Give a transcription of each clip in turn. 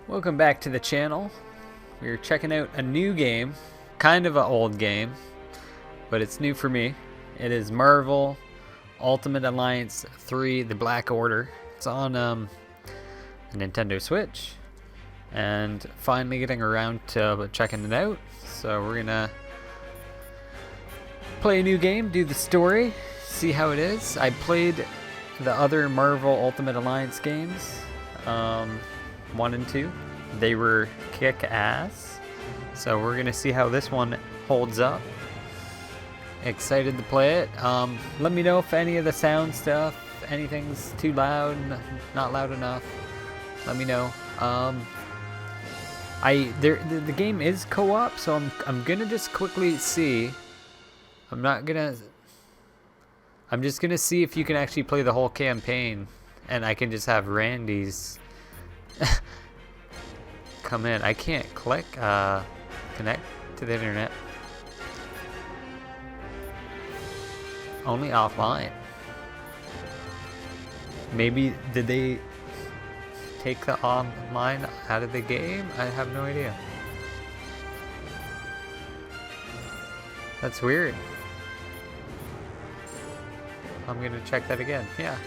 Welcome back to the channel. We're checking out a new game, kind of an old game, but it's new for me. It is Marvel Ultimate Alliance 3: The Black Order. It's on the Nintendo Switch, and finally getting around to checking it out. So we're gonna play a new game, do the story, see how it is. I played the other Marvel Ultimate Alliance games. 1 and 2. They were kick-ass. So we're gonna see how this one holds up. Excited to play it. Let me know if any of the sound stuff, anything's too loud, not loud enough. Let me know. The game is co-op, so I'm gonna just quickly see. I'm just gonna see if you can actually play the whole campaign, and I can just have Randy's come in. I can't click connect to the internet. Only offline. Maybe did they take the online out of the game? I have no idea. That's weird. I'm gonna check that again. Yeah,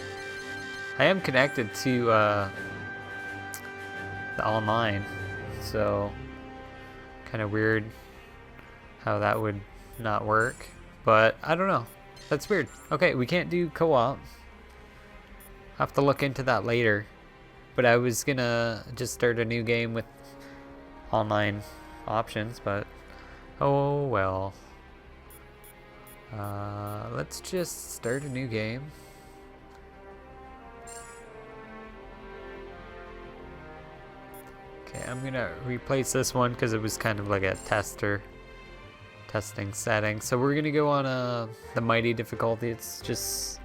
I am connected to the online, so kind of weird how that would not work, but I don't know. That's weird. Okay, we can't do co-op. Have to look into that later, but I was gonna just start a new game with online options, but oh well. Let's just start a new game. Okay, I'm gonna replace this one because it was kind of like a testing setting. So we're gonna go on the mighty difficulty. It's just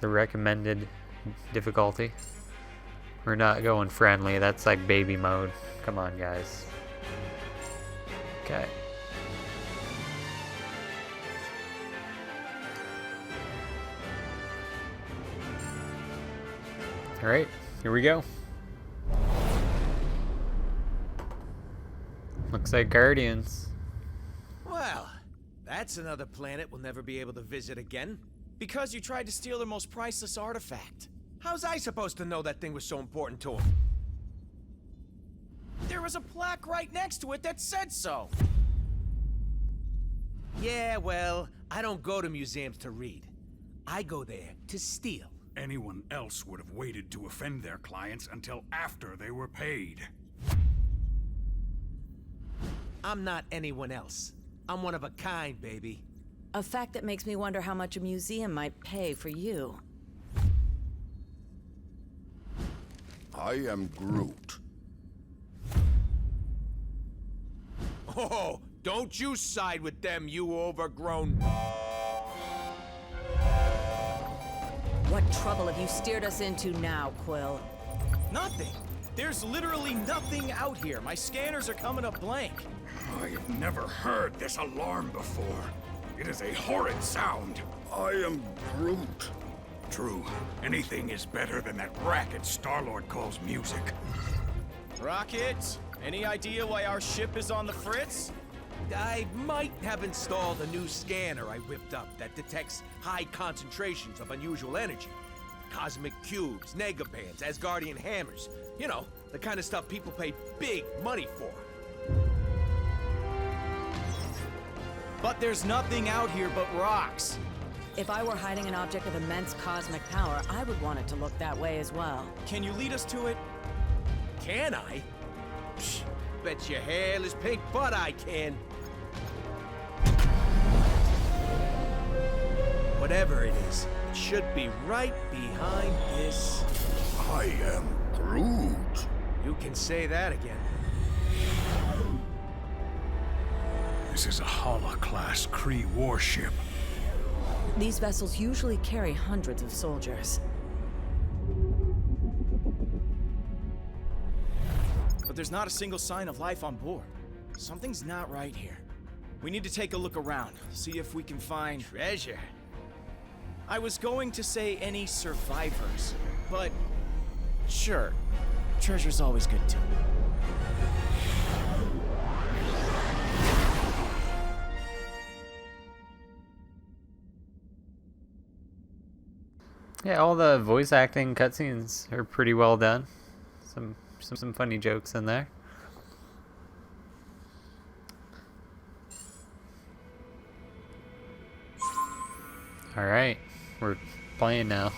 the recommended difficulty. We're not going friendly. That's like baby mode. Come on, guys. Okay. All right, here we go. Looks like Guardians. Well, that's another planet we'll never be able to visit again. Because you tried to steal their most priceless artifact. How's I supposed to know that thing was so important to him? There was a plaque right next to it that said so. Yeah, well, I don't go to museums to read. I go there to steal. Anyone else would have waited to offend their clients until after they were paid. I'm not anyone else. I'm one of a kind, baby. A fact that makes me wonder how much a museum might pay for you. I am Groot. Oh, don't you side with them, you overgrown... What trouble have you steered us into now, Quill? Nothing. There's literally nothing out here. My scanners are coming up blank. I have never heard this alarm before. It is a horrid sound. I am Groot. True, anything is better than that racket Star-Lord calls music. Rocket, any idea why our ship is on the fritz? I might have installed a new scanner I whipped up that detects high concentrations of unusual energy. Cosmic cubes, negabands, Asgardian hammers. You know, the kind of stuff people pay big money for. But there's nothing out here but rocks. If I were hiding an object of immense cosmic power, I would want it to look that way as well. Can you lead us to it? Can I? Psh, bet your hairless pink butt I can. Whatever it is, it should be right behind this. I am Groot. You can say that again. This is a Hala-class Kree warship. These vessels usually carry hundreds of soldiers. But there's not a single sign of life on board. Something's not right here. We need to take a look around, see if we can find Treasure. I was going to say any survivors, but sure, treasure's always good too. Yeah, all the voice acting cutscenes are pretty well done. Some funny jokes in there. All right, we're playing now.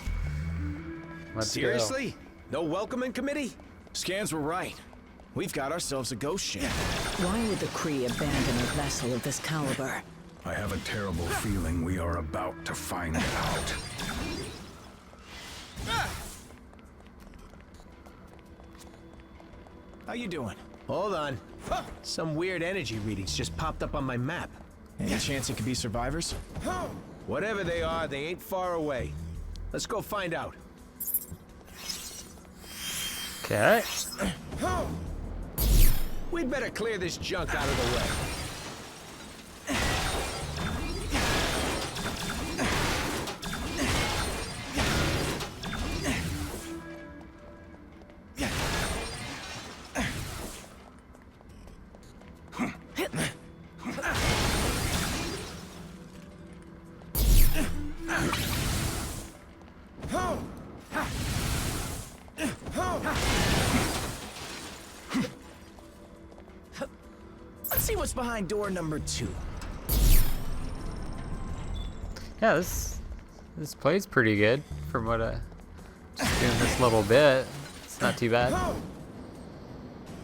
Let's Seriously? No welcoming committee? Scans were right. We've got ourselves a ghost ship. Why would the Kree abandon a vessel of this caliber? I have a terrible feeling we are about to find out. How you doing? Hold on. Some weird energy readings just popped up on my map. Any chance it could be survivors? Whatever they are, they ain't far away. Let's go find out. go. Okay. We'd better clear this junk out of the way. Let's see what's behind door number 2. Yeah, this plays pretty good from what just doing this little bit. It's not too bad.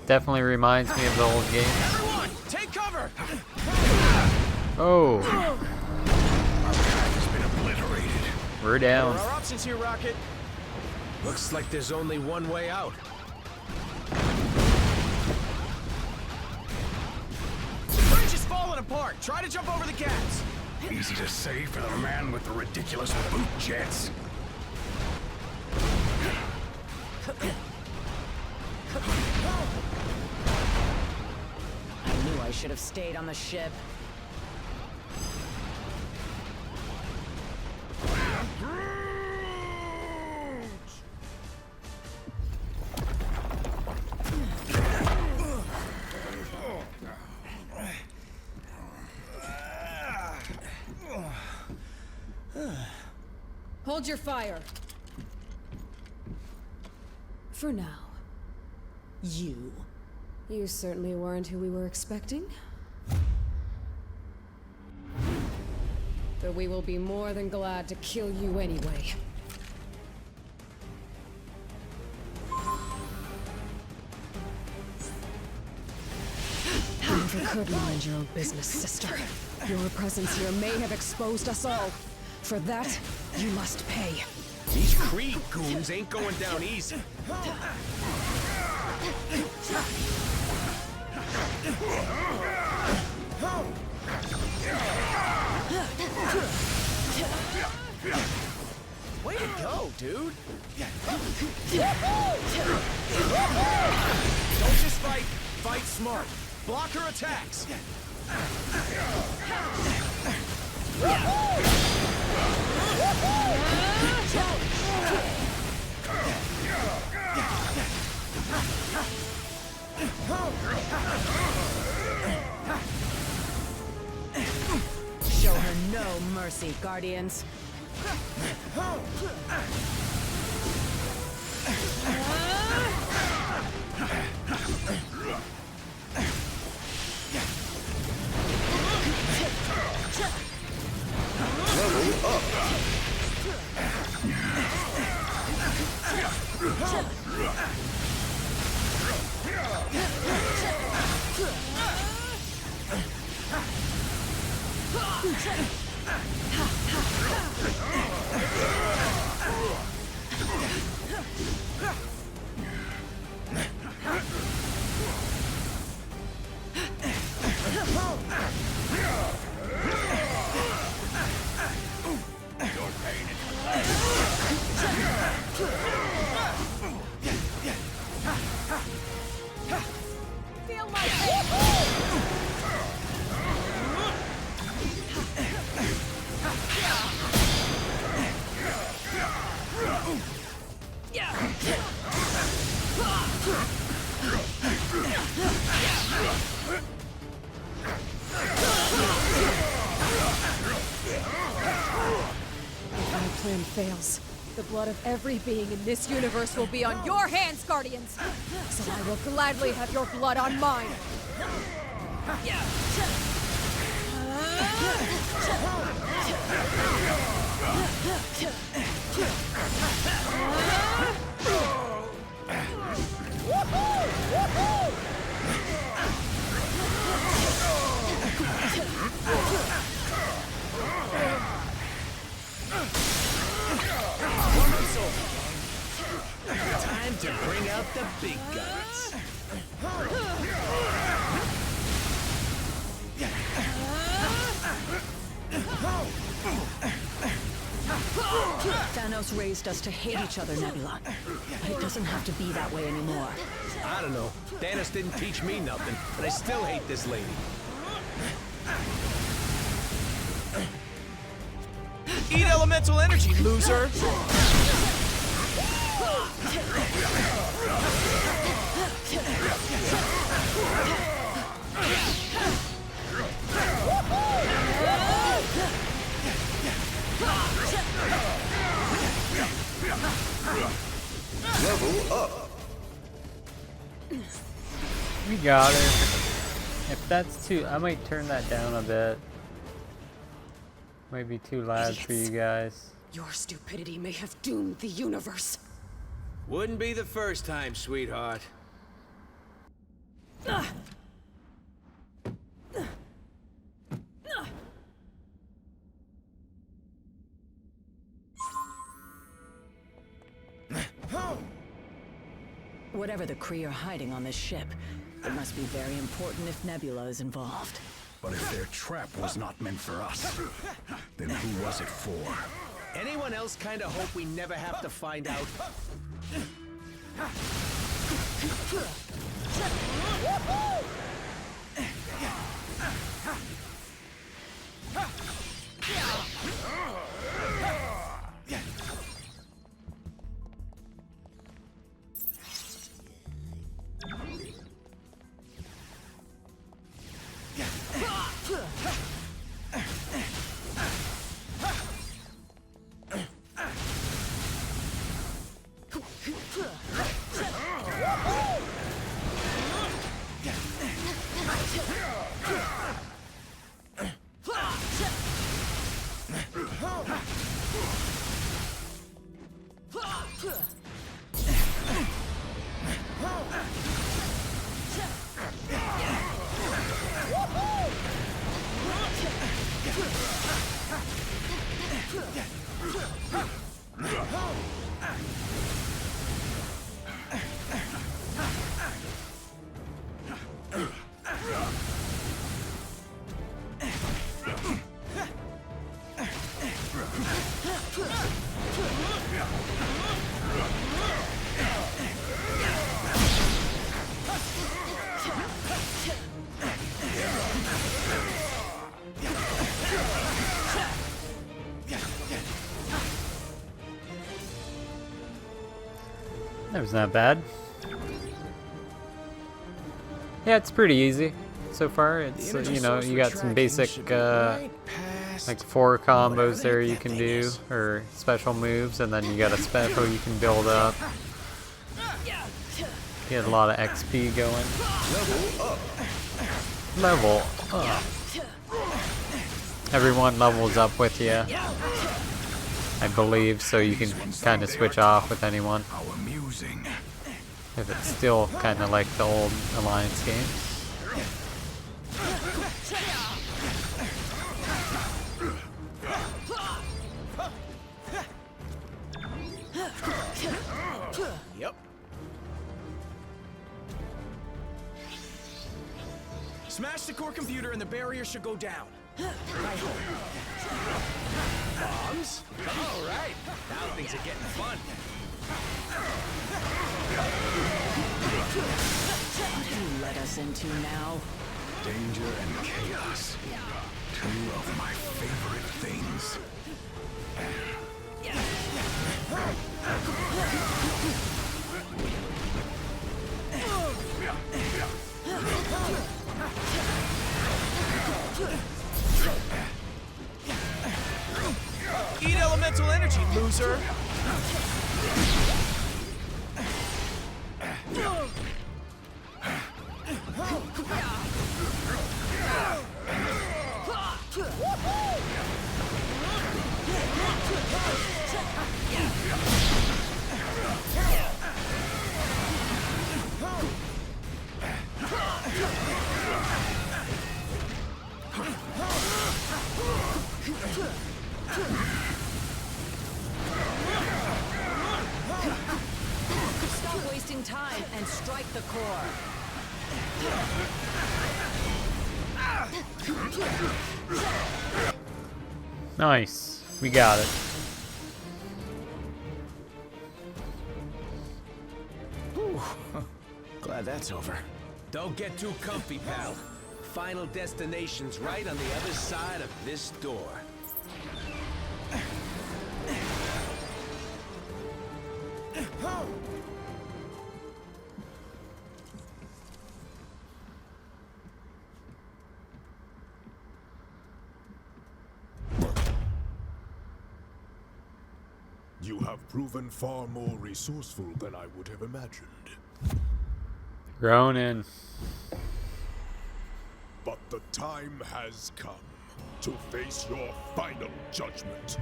Definitely reminds me of the old game. Everyone, take cover! Oh, Our path has been obliterated. we're What down. are our options here, Rocket? Looks like there's only one way out. The bridge is falling apart. Try to jump over the gaps. Easy to say for the man with the ridiculous boot jets. I knew I should have stayed on the ship. Hold your fire. For now. You. You certainly weren't who we were expecting. But we will be more than glad to kill you anyway. You never could mind your own business, sister. Your presence here may have exposed us all. For that, you must pay. These Kree goons ain't going down easy. Way to go, dude. Don't just fight. Fight smart. Block her attacks. Show her no mercy, Guardians. plan fails, the blood of every being in this universe will be on your hands, Guardians! So I will gladly have your blood on mine! Time to bring out the big guns. Thanos raised us to hate each other, Nebula. But it doesn't have to be that way anymore. I don't know. Thanos didn't teach me nothing, but I still hate this lady. Eat elemental energy, loser! Level up. We got it. If that's too, I might turn that down a bit. Might be too loud for you guys. Your stupidity may have doomed the universe. Wouldn't be the first time, sweetheart. Whatever the Kree are hiding on this ship, it must be very important if Nebula is involved. But if their trap was not meant for us, then who was it for? Anyone else kinda hope we never have to find out? That was not bad. Yeah, it's pretty easy so far. It's you know, you got some basic like 4 combos there you can do, or special moves, and then you got a special you can build up. Get a lot of XP going. Level up. Everyone levels up with you, I believe, so you can kind of switch off with anyone. How amusing. If it's still kind of like the old Alliance game. Yep. Smash the core computer and the barrier should go down. Bombs? All right. Now things are getting fun. What have you led us into now? Danger and chaos. 2 of my favorite things. Eat elemental energy, loser! Stop wasting time and strike the core. Nice. We got it. Glad that's over. Don't get too comfy, pal. Final destination's right on the other side of this door. You have proven far more resourceful than I would have imagined. Ronin. But the time has come to face your final judgment.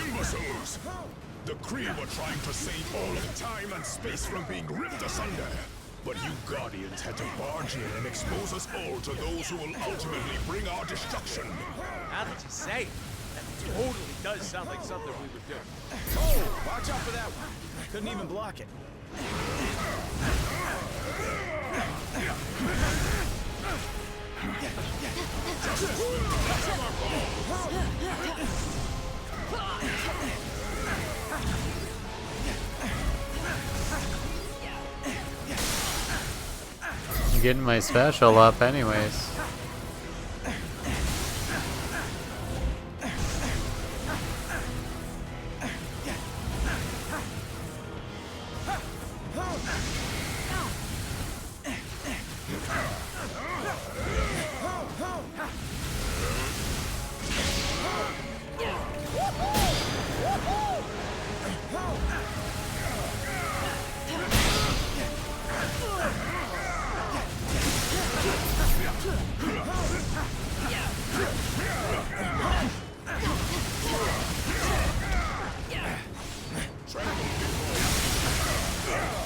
Imbeciles! The Kree were trying to save all of time and space from being ripped asunder. But you Guardians had to barge in and expose us all to those who will ultimately bring our destruction. Now that you say it, that totally does sound like something we would do. Oh, watch out for that one. Couldn't even block it. I'm getting my special up anyways.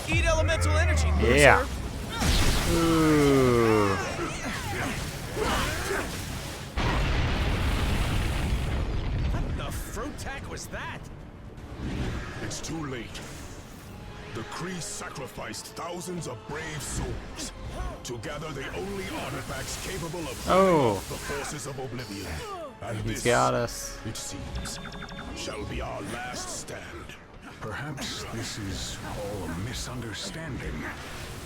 Eat elemental energy, loser! Yeah. Ooh. What the fruit tack was that? It's too late. The Kree sacrificed thousands of brave souls to gather the only artifacts capable of fighting off the forces of oblivion. And He's this, got us. it seems, shall be our last stand. Perhaps this is all a misunderstanding.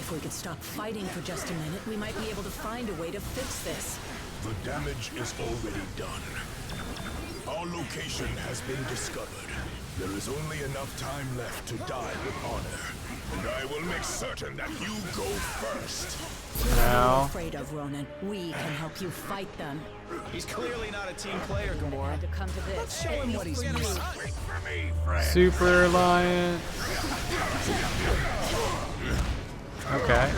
If we could stop fighting for just a minute, we might be able to find a way to fix this. The damage is already done. Our location has been discovered. There is only enough time left to die with honor. And I will make certain that you go first. What are you Now. afraid of, Ronan? We can help you fight them. He's clearly not a team player, Gamora. Had to come to this. Let's show him what he's made of. Wait for me, friend. Super Alliance. Okay.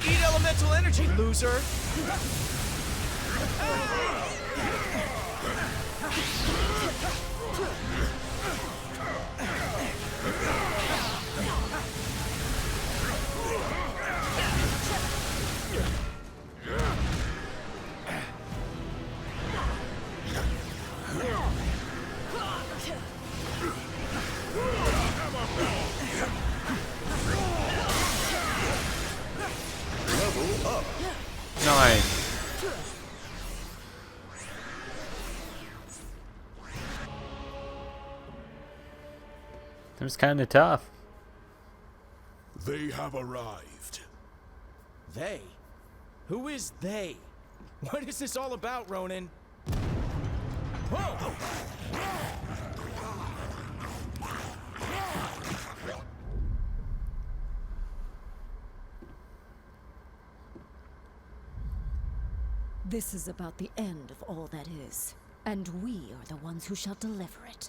Eat elemental energy, loser! Nice. It was kind of tough. They have arrived. They? Who is they? What is this all about, Ronan? Whoa! This is about the end of all that is, and we are the ones who shall deliver it.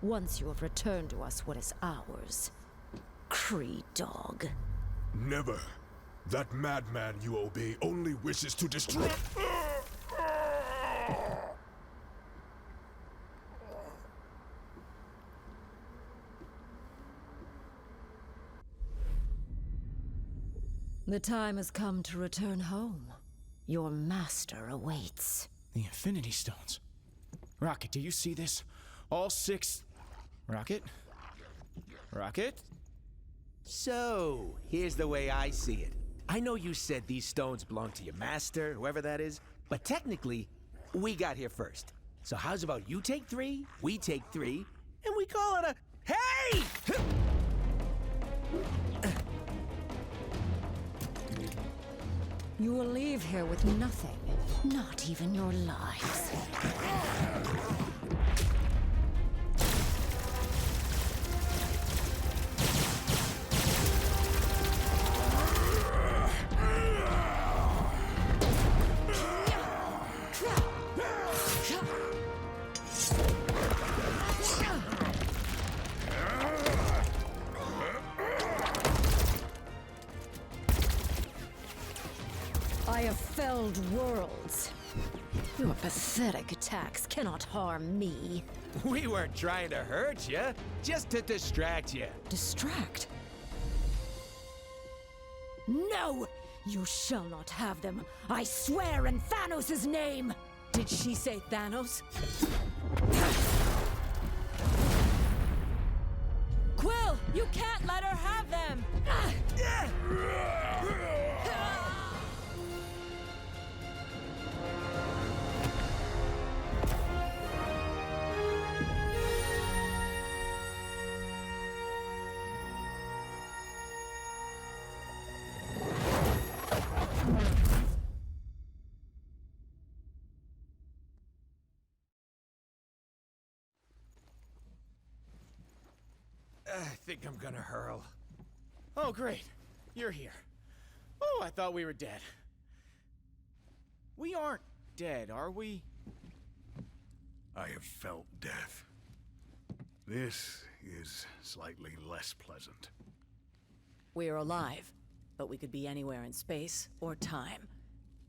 Once you have returned to us what is ours, Cree dog. Never. That madman you obey only wishes to destroy. The time has come to return home. Your master awaits. The Infinity Stones. Rocket, do you see this? All 6... Rocket? Rocket? So, here's the way I see it. I know you said these stones belong to your master, whoever that is, but technically, we got here first. So how's about you take 3, we take 3, and we call it a... Hey! You will leave here with nothing, not even your lives. I have felled worlds. Your pathetic attacks cannot harm me. We weren't trying to hurt you, just to distract you. Distract? No! You shall not have them. I swear in Thanos' name! Did she say Thanos? Quill, you can't let her have them! I think I'm gonna hurl. Oh, great. You're here. Oh, I thought we were dead. We aren't dead, are we? I have felt death. This is slightly less pleasant. We're alive, but we could be anywhere in space or time.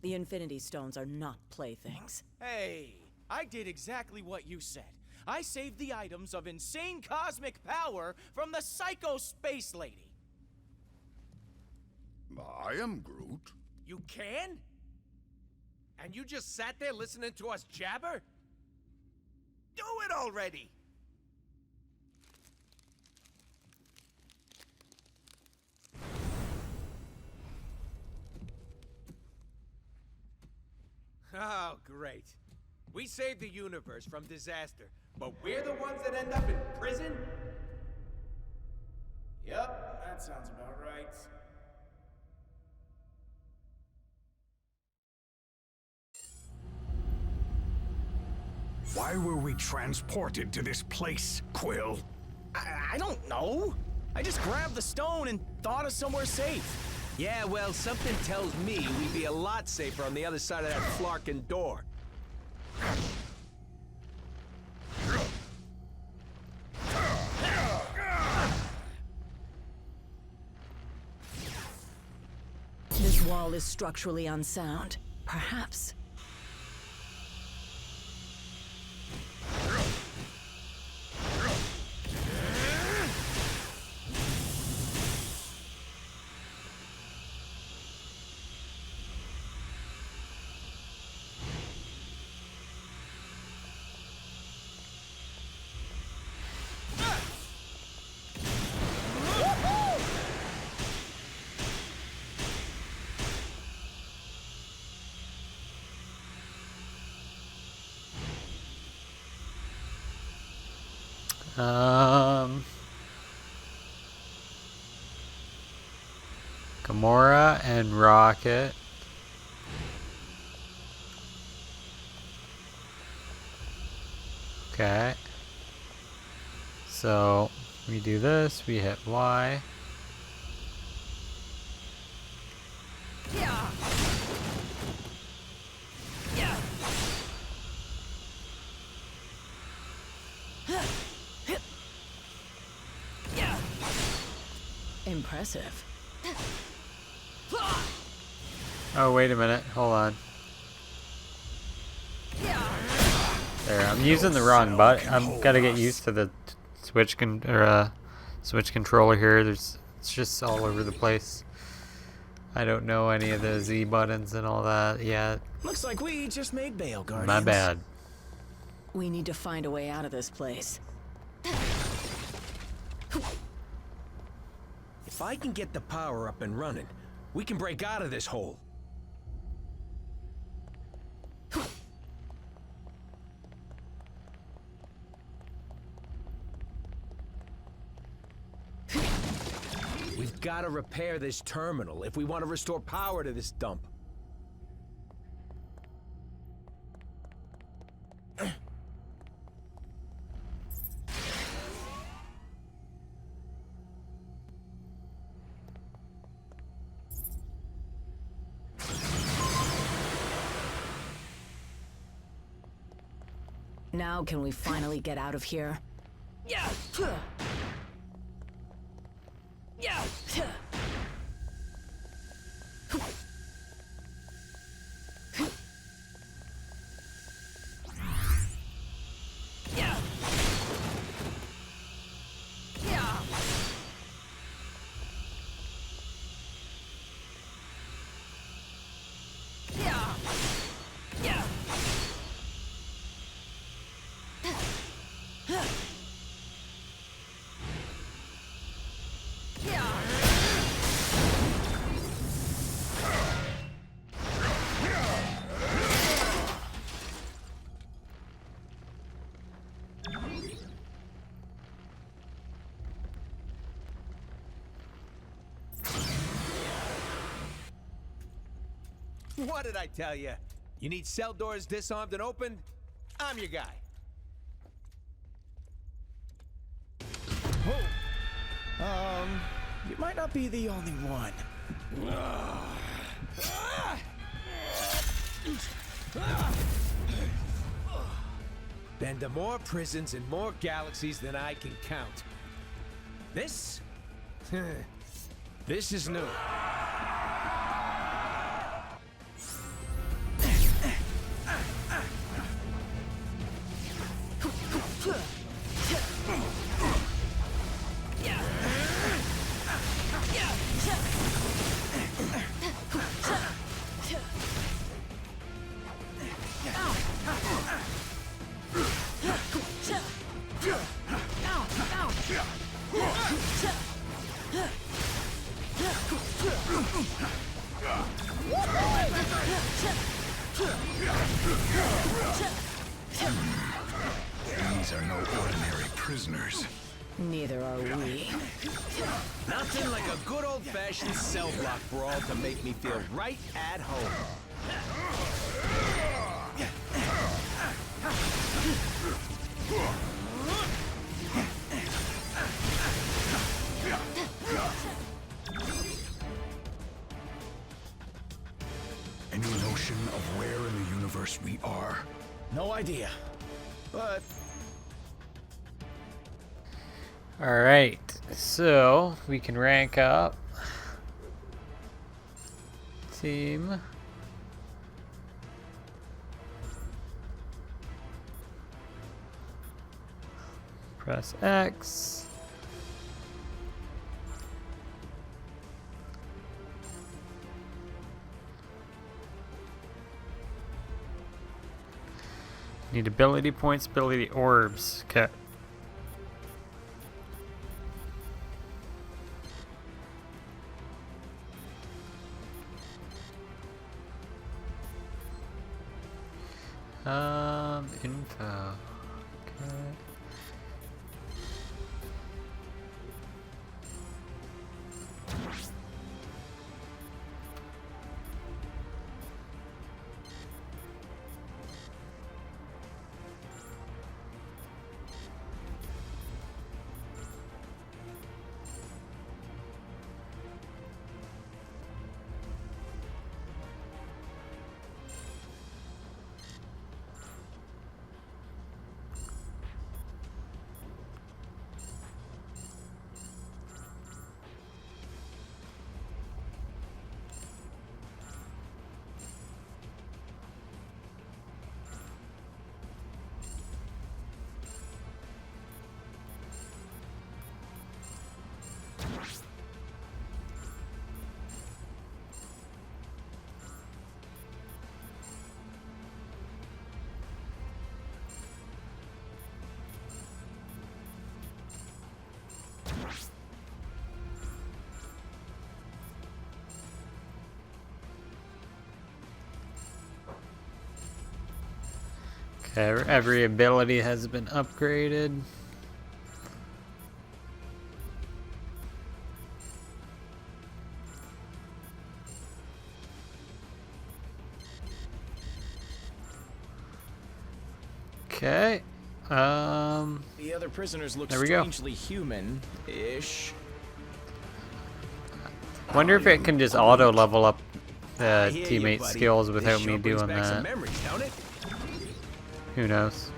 The Infinity Stones are not playthings. Hey, I did exactly what you said. I saved the items of insane cosmic power from the Psycho Space Lady. I am Groot. You can? And you just sat there listening to us jabber? Do it already! Oh, great. We saved the universe from disaster, but we're the ones that end up in prison? Yep, that sounds about right. Why were we transported to this place, Quill? I don't know. I just grabbed the stone and thought of somewhere safe. Yeah, well, something tells me we'd be a lot safer on the other side of that flarkin' door. This wall is structurally unsound. Perhaps. Gamora and Rocket. Okay. So we do this, we hit Y. Impressive. Oh, wait a minute. Hold on. There, I'm using the wrong button. I'm gotta get used to the switch switch controller here. It's just all over the place. I don't know any of the Z buttons and all that yet. Looks like we just made bail, Guardians. My bad. We need to find a way out of this place. If I can get the power up and running, we can break out of this hole. We've got to repair this terminal if we want to restore power to this dump. Now can we finally get out of here? Yeah. Yeah. What did I tell you? You need cell doors disarmed and opened? I'm your guy. You might not be the only one. Been to more prisons and more galaxies than I can count. This? This is new. These are no ordinary prisoners. Neither are we. Nothing like a good old-fashioned cell block brawl to make me feel right at home. Any notion of where in the universe we are? No idea. But Alright, so we can rank up. Team. Press X. Need ability points, ability orbs. Okay. Info. Okay. Every ability has been upgraded. Okay. The other prisoners look There we go. strangely human-ish. Wonder if it can just auto level up I the hear you, teammate buddy. skills without This me sure brings doing back some that. memories, don't it? Who knows?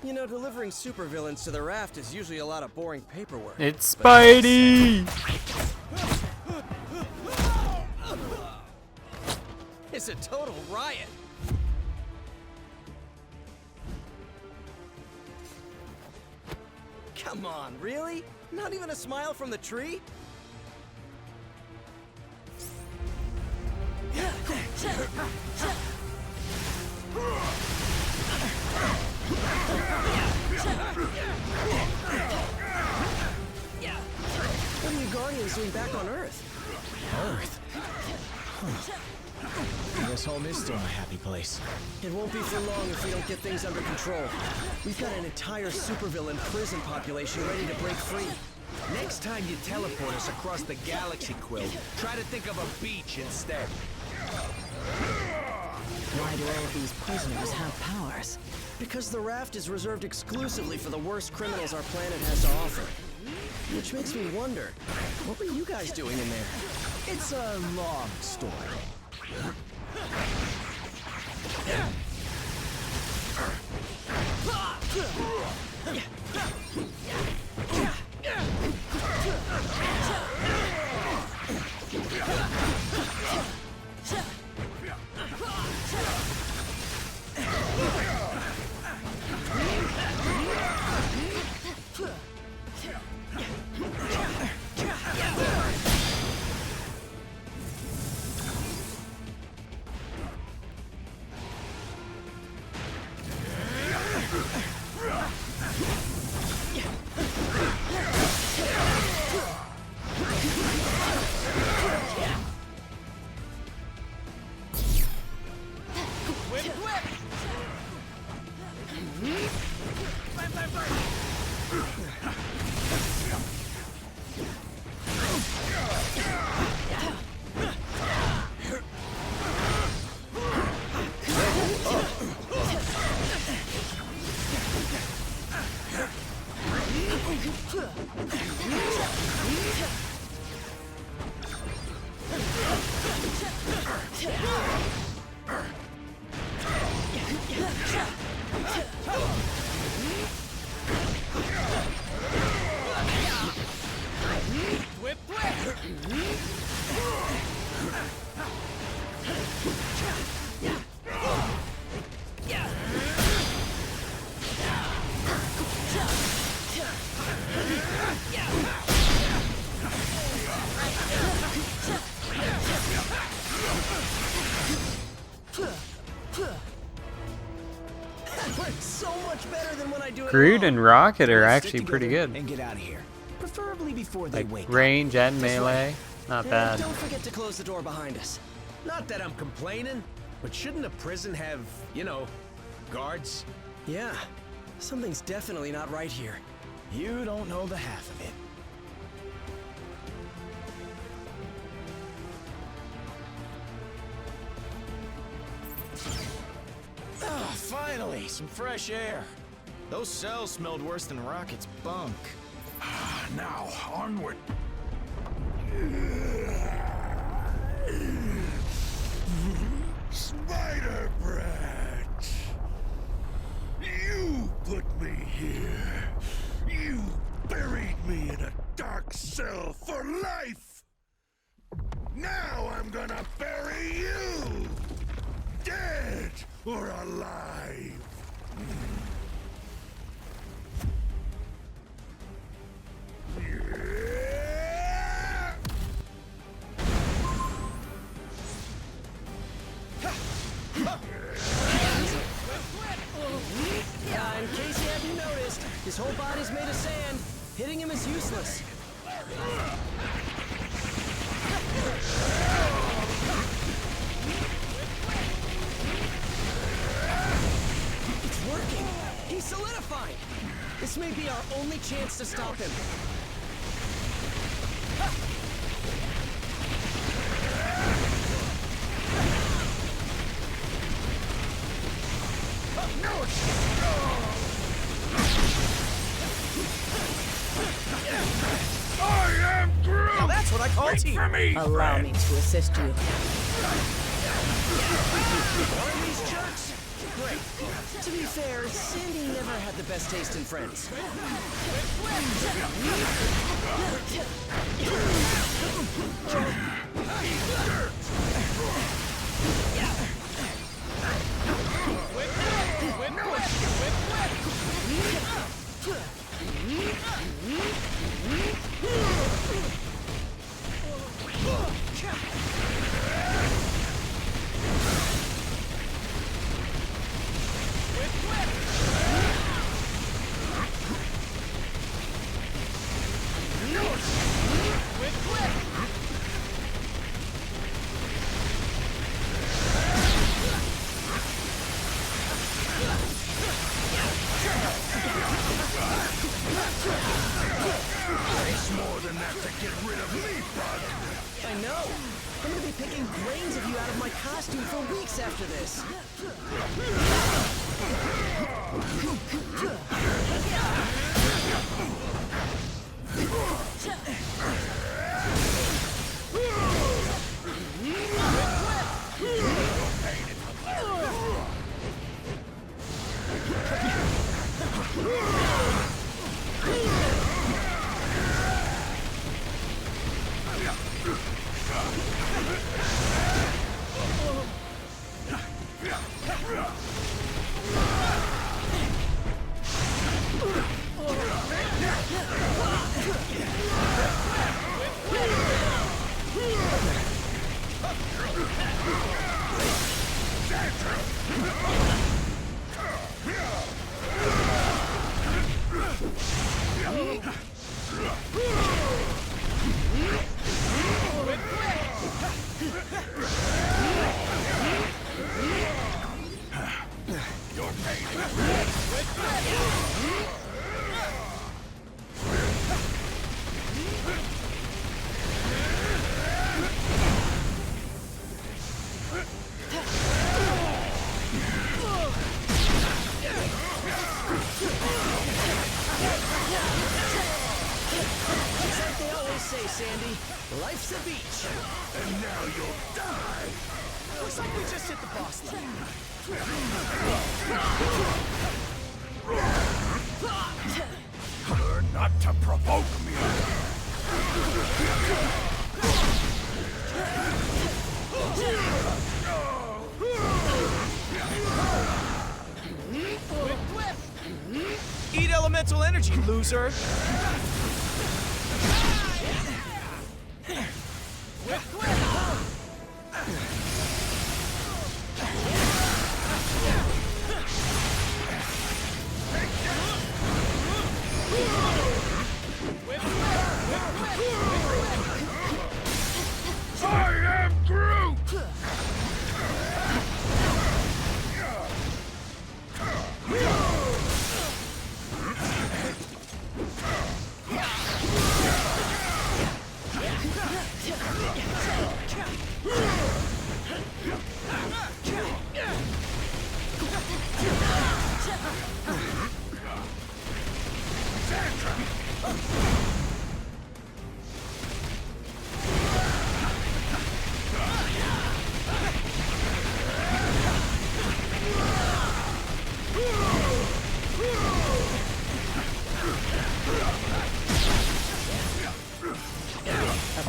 You know, delivering supervillains to the raft is usually a lot of boring paperwork. It's Spidey! It's a total riot. Come on, really? Not even a smile from the tree? What are you Guardians doing back on Earth? Earth? Huh. This home is still a happy place. It won't be for long if we don't get things under control. We've got an entire supervillain prison population ready to break free. Next time you teleport us across the galaxy, Quill, try to think of a beach instead. Why do all of these prisoners have powers? Because the raft is reserved exclusively for the worst criminals our planet has to offer. Which makes me wonder, what were you guys doing in there? It's a long story. So much better than when I do it Groot alone. and Rocket are Let's actually stick pretty together good. And get out of here. Preferably before they Like wake range and This way. melee. Not And bad. don't forget to close the door behind us. Not that I'm complaining, but shouldn't a prison have, you know, guards? Yeah, something's definitely not right here. up. You don't know the half of it. Oh, finally, some fresh air. Those cells smelled worse than Rocket's bunk. Now, onward. Spider Brat! You put me here. You buried me in a dark cell for life. Now I'm gonna bury you! Dead or alive. His whole body's made of sand. Hitting him is useless. It's working. He's solidifying. This may be our only chance to stop him. Now that's what I call team. Allow me to assist you. One of these jerks? Great. To be fair, Sandy never had the best taste in friends. More than that to get rid of me, bud. I know. I'm gonna be picking brains of you out of my costume for weeks after this. Sandy. Life's a beach. And now you'll die. Looks like we just hit the boss level. Learn not to provoke me. Eat elemental energy, loser.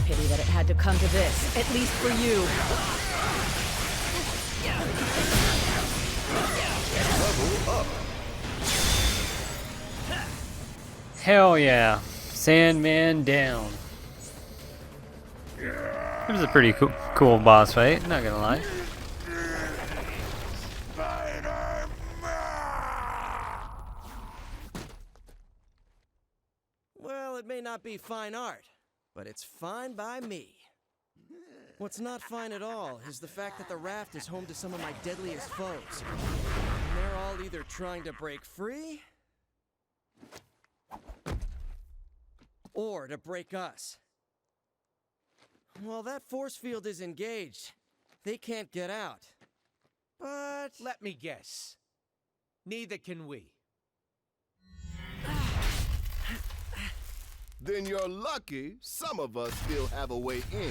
Pity that it had to come to this, at least for you. Hell yeah. Sandman down. It was a pretty cool boss fight, not gonna lie. it may not be fine art, but it's fine by me. What's not fine at all is the fact that the raft is home to some of my deadliest foes. And they're all either trying to break free, or to break us. Well, that force field is engaged. They can't get out. But... Let me guess. Neither can we. Then you're lucky some of us still have a way in.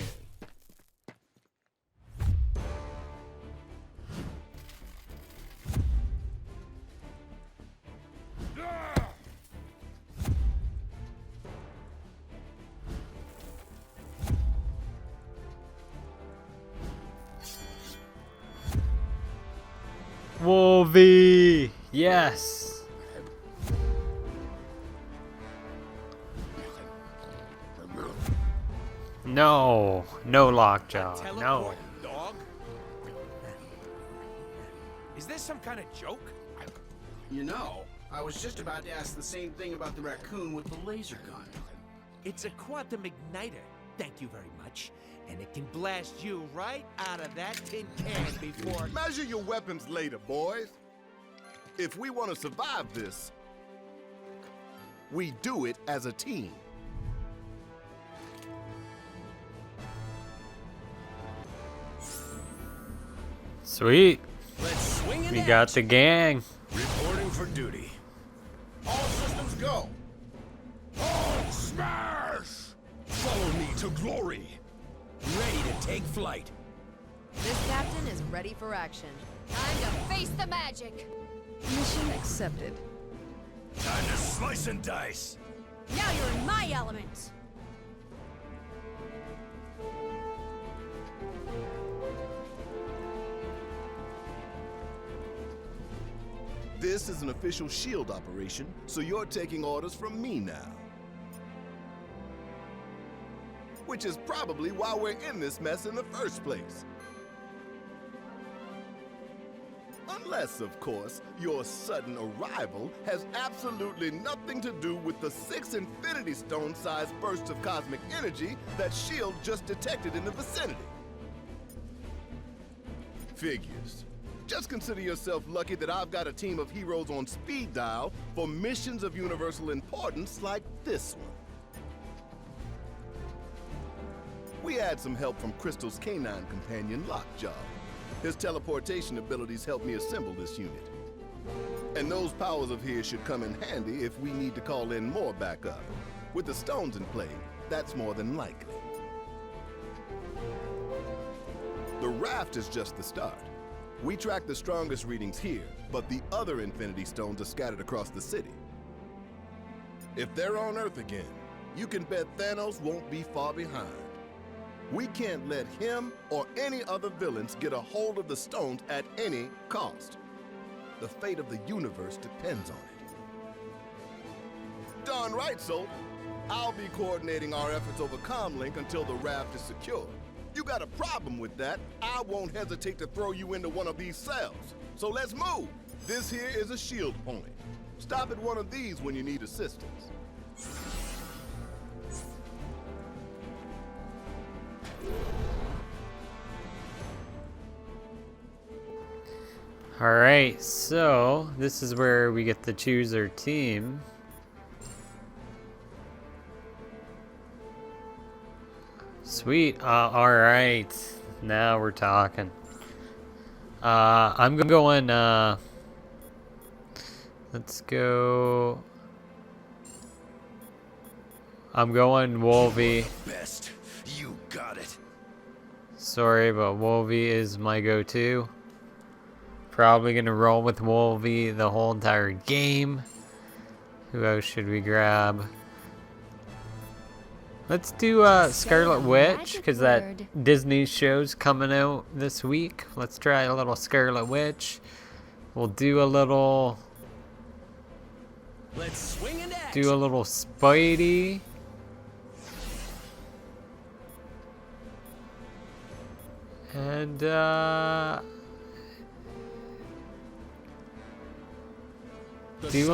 Wolvie! Yes! No! No lockjaw. No. Teleport, dog? Is this some kind of joke? You know, I was just about to ask the same thing about the raccoon with the laser gun. It's a quantum igniter. Thank you very much. And it can blast you right out of that tin can before... Measure your weapons later, boys. If we want to survive this, we do it as a team. Sweet. let's swing it We in. got the gang. Reporting for duty. All systems go. All smash! Follow me to glory. Ready to take flight. This captain is ready for action. Time to face the magic. Mission accepted. Time to slice and dice. Now you're in my element. This is an official SHIELD operation, so you're taking orders from me now. Which is probably why we're in this mess in the first place. Unless, of course, your sudden arrival has absolutely nothing to do with the 6 Infinity Stone-sized bursts of cosmic energy that SHIELD just detected in the vicinity. Figures. Just consider yourself lucky that I've got a team of heroes on speed dial for missions of universal importance like this one. We had some help from Crystal's canine companion, Lockjaw. His teleportation abilities helped me assemble this unit. And those powers of his should come in handy if we need to call in more backup. With the stones in play, that's more than likely. The raft is just the start. We track the strongest readings here, but the other Infinity Stones are scattered across the city. If they're on Earth again, you can bet Thanos won't be far behind. We can't let him or any other villains get a hold of the stones at any cost. The fate of the universe depends on it. Darn right, Sol. I'll be coordinating our efforts over Comlink until the raft is secure. You got a problem with that, I won't hesitate to throw you into one of these cells. So let's move. This here is a shield point. Stop at one of these when you need assistance. Alright, so this is where we get to choose our team. Sweet. Alright. Now we're talking. I'm going, let's go. I'm going Wolvie. Best. You got it. Sorry, but Wolvie is my go-to. Probably gonna roll with Wolvie the whole entire game. Who else should we grab? Let's do Scarlet Witch, because that Disney show's coming out this week. Let's try a little Scarlet Witch. We'll do a little... Let's swing and act. Do a little Spidey. And, do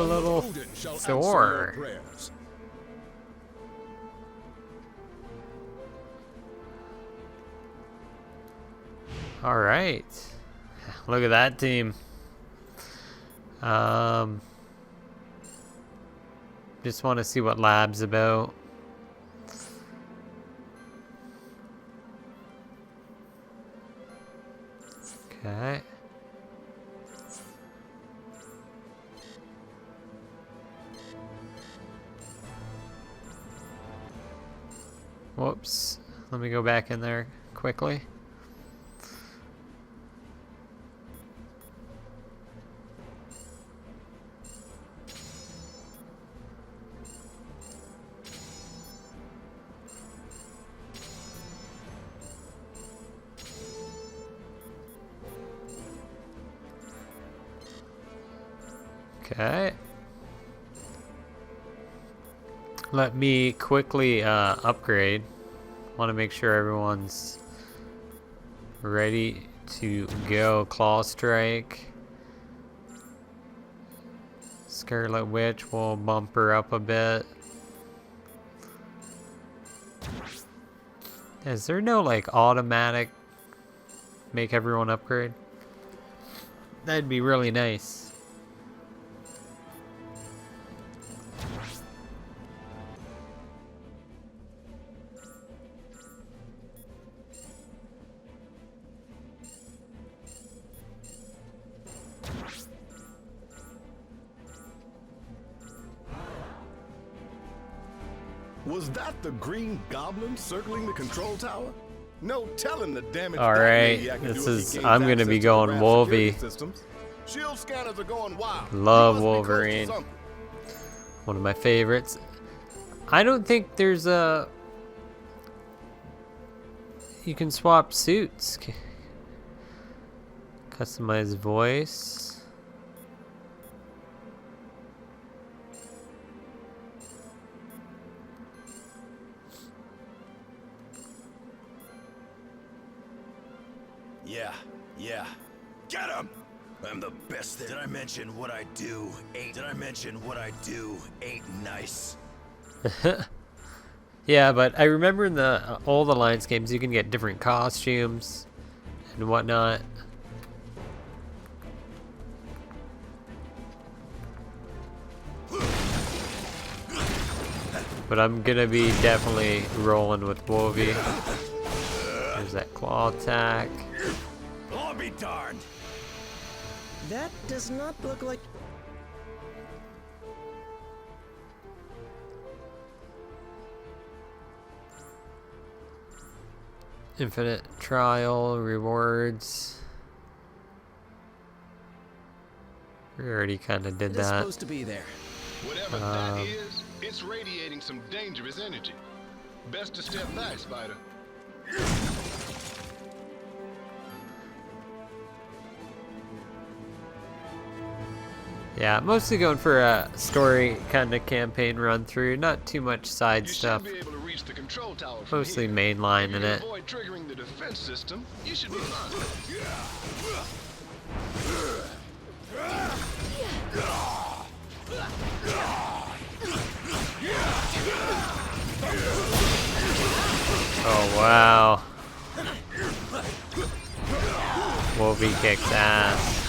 a little Thor. All right. Look at that team. Just want to see what lab's about. Okay. Whoops. Let me go back in there quickly. Okay. Let me quickly upgrade. Want to make sure everyone's ready to go. Claw Strike. Scarlet Witch will bump her up a bit. Is there no like automatic make everyone upgrade? That'd be really nice. Was that the Green Goblin circling the control tower? No telling the damage. All right, this is. I'm gonna be going Wolvie. Shield scanners are going wild. Love Wolverine. One of my favorites. I don't think there's a. You can swap suits. Customize voice. Yeah. Get him! I'm the best. Did I mention what I do ain't nice? Yeah, but I remember in the old Alliance games you can get different costumes and whatnot. But I'm gonna be definitely rolling with Wolvie. There's that claw attack. I'll be darned. That does not look like... Infinite trial rewards. We already kind of did It's that. supposed to be there. Whatever that is, it's radiating some dangerous energy. Best to step back, Spider. Yeah, mostly going for a story kind of campaign run through, not too much side stuff. Mostly mainline in it. Avoid triggering the defense system. You should be fine. Oh wow. Wolvie kicks ass.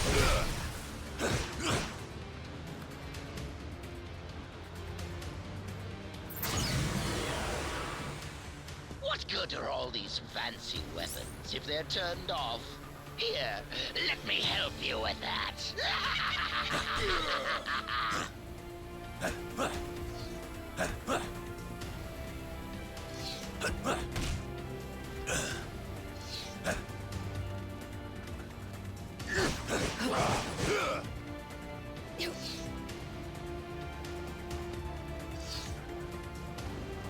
What good are all these fancy weapons if they're turned off? Here, let me help you with that.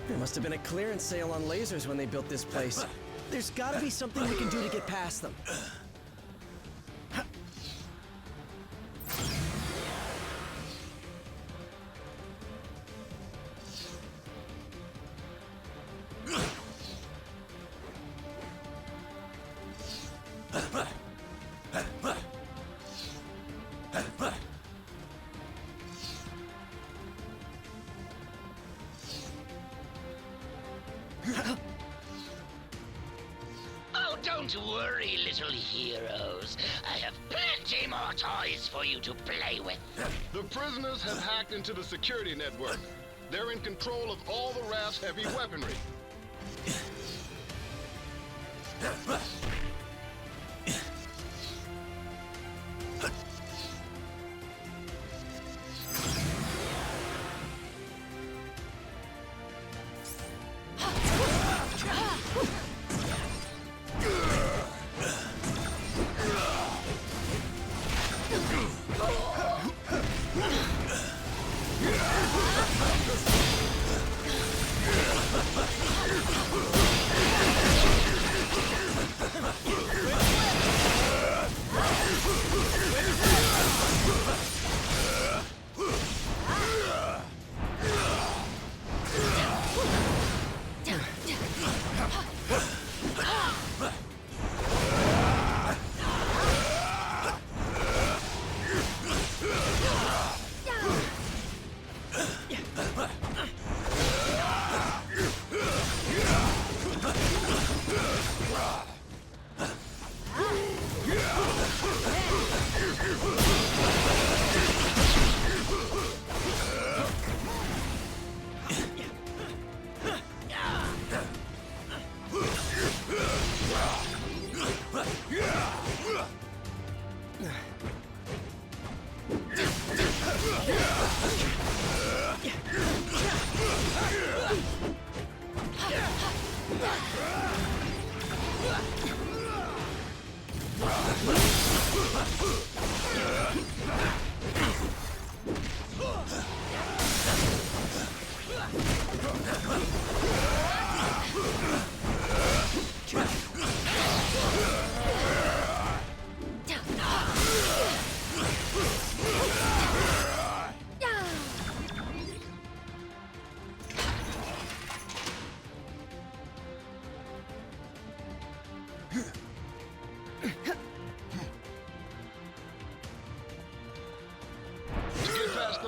There must have been a clearance sale on lasers when they built this place. There's gotta be something we can do to get past them. Oh, don't Don't worry, little heroes. I have plenty more toys for you to play with. The prisoners have hacked into the security network. They're in control of all the raft's heavy weaponry.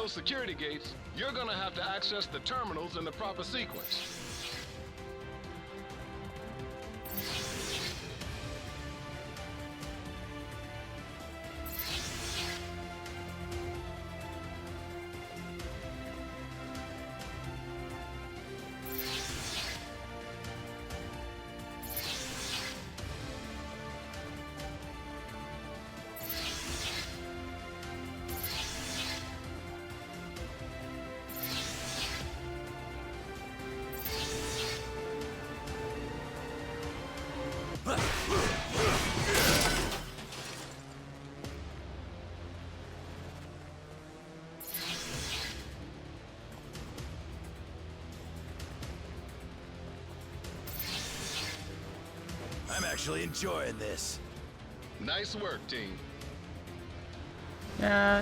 Security gates, you're gonna have to access the terminals in the proper sequence. I'm actually enjoying this. Nice work, team.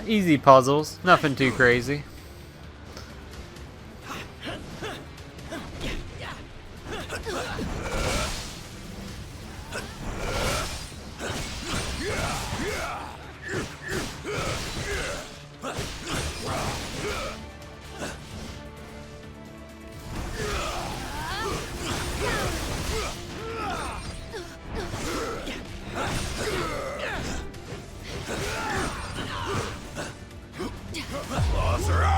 Easy puzzles, nothing too crazy. Boss are out.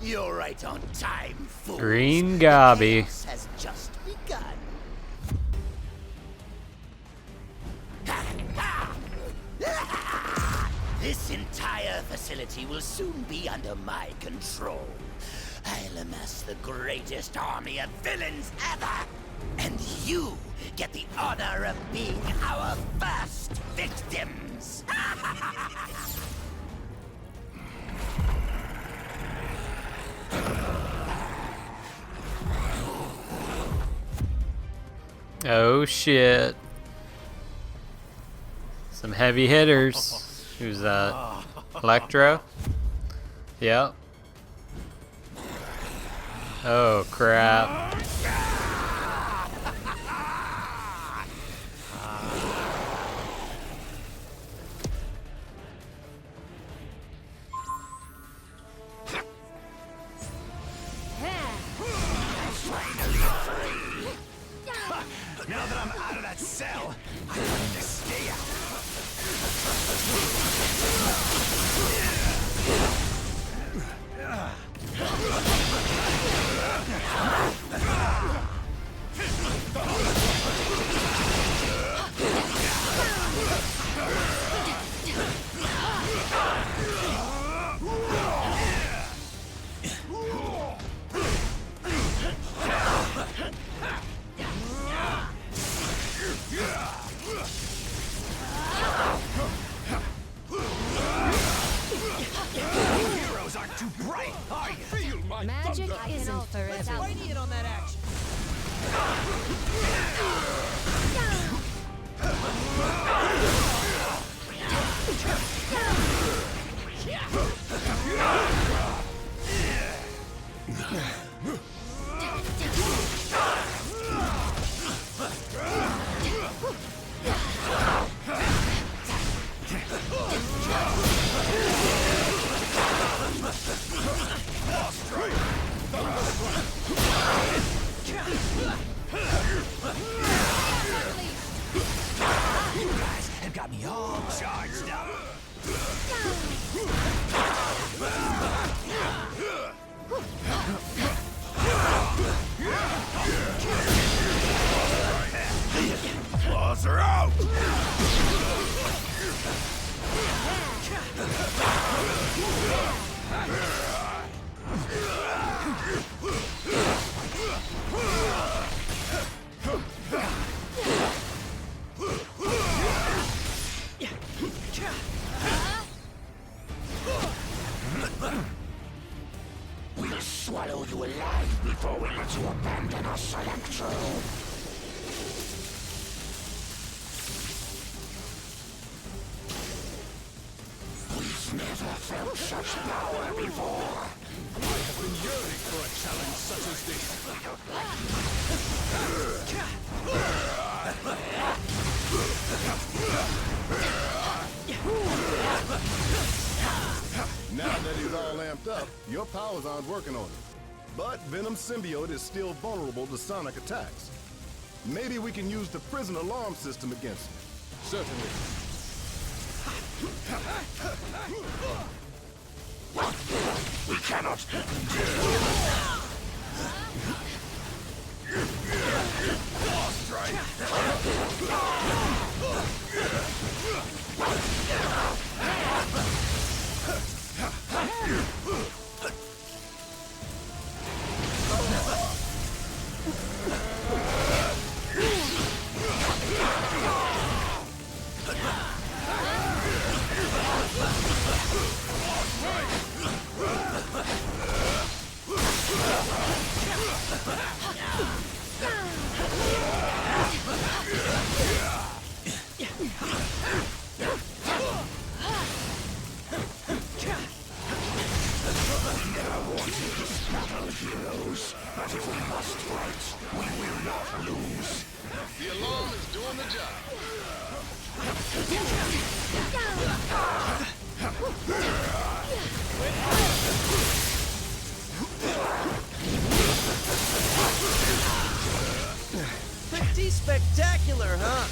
You're right on time, fool. Green Gobby. Has just begun. This entire facility will soon be under my control. I'll amass the greatest army of villains ever, and you get the honor of being our first victims. Oh shit. Some heavy hitters. Who's that? Electro? Yep. Oh crap. Now that I'm out of that cell, I need to stay out. Heroes aren't too bright, are you? Feel my Magic thunder. isn't forever. Whitey in on that action. You guys have got me all charged up. Claws are out! We'll swallow you alive before we let you abandon us, Electro. We've never felt such power before. I have been yearning for a challenge such as this. Now that he's all amped up, your powers aren't working on him. But Venom's symbiote is still vulnerable to sonic attacks. Maybe we can use the prison alarm system against him. Certainly. We cannot. Heroes, but if we must fight, we will not lose. The alarm is doing the job. Pretty spectacular, huh?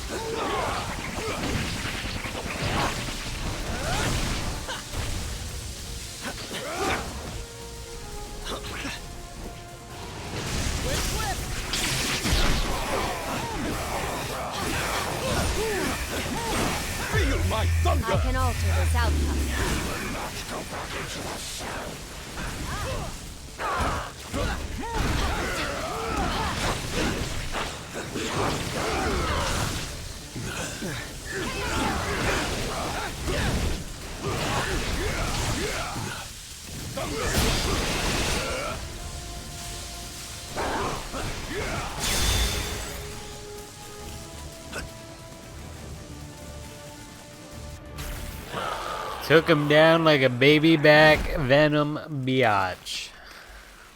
Took him down like a baby back Venom biatch.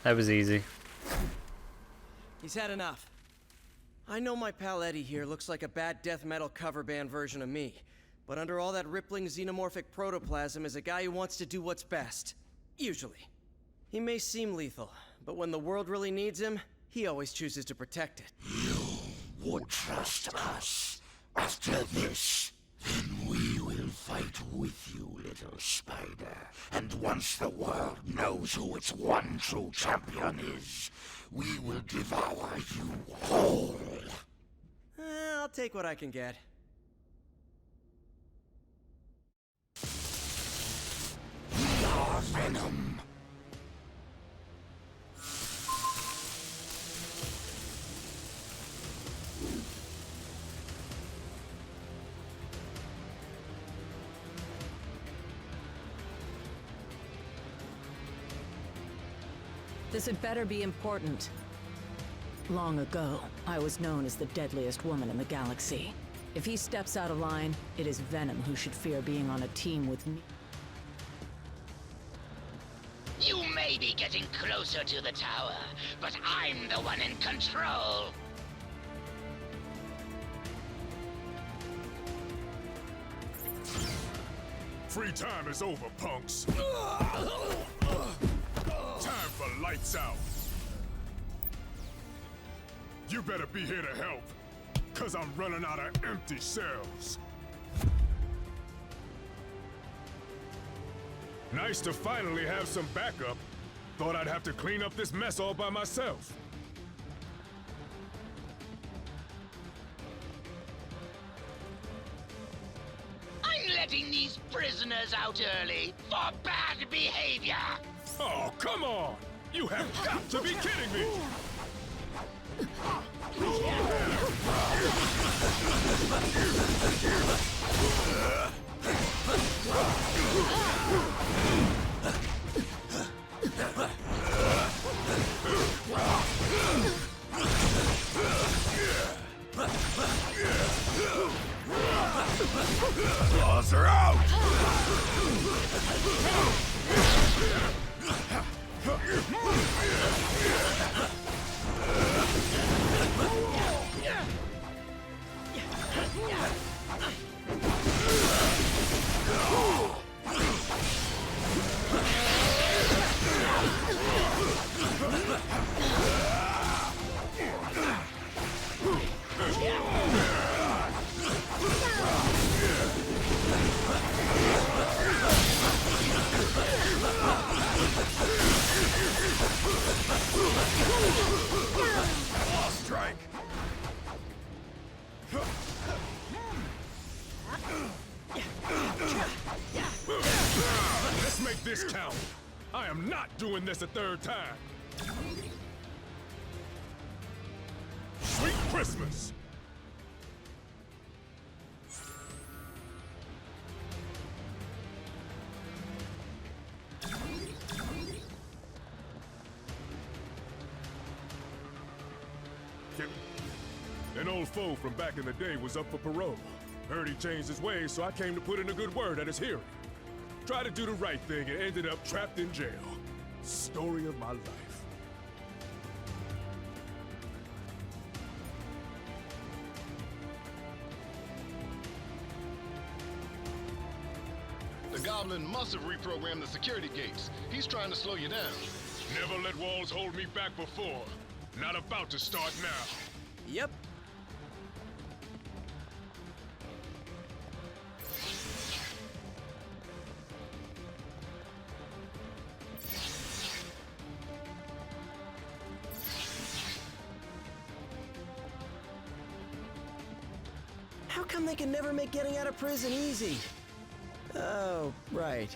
That was easy. He's had enough. I know my pal Eddie here looks like a bad death metal cover band version of me, but under all that rippling xenomorphic protoplasm is a guy who wants to do what's best. Usually. He may seem lethal, but when the world really needs him, he always chooses to protect it. You would trust us. After this, then we will fight with you, little spider. And once the world knows who its one true champion is, we will devour you whole. I'll take what I can get. We are Venom. This had better be important. Long ago, I was known as the deadliest woman in the galaxy. If he steps out of line, it is Venom who should fear being on a team with me. You may be getting closer to the tower, but I'm the one in control. Free time is over, punks. Time for lights out. You better be here to help, 'cause I'm running out of empty cells. Nice to finally have some backup. Thought I'd have to clean up this mess all by myself. I'm letting these prisoners out early for bad behavior. Oh, come on! You have got to be kidding me! Claws are out! Strike! Let's make this count. I am not doing this a third time. Sweet Christmas! An old foe from back in the day was up for parole. Heard he changed his ways, so I came to put in a good word at his hearing. Tried to do the right thing and ended up trapped in jail. Story of my life. The Goblin must have reprogrammed the security gates. He's trying to slow you down. Never let walls hold me back before. Not about to start now. Yep. How come they can never make getting out of prison easy? Oh, right.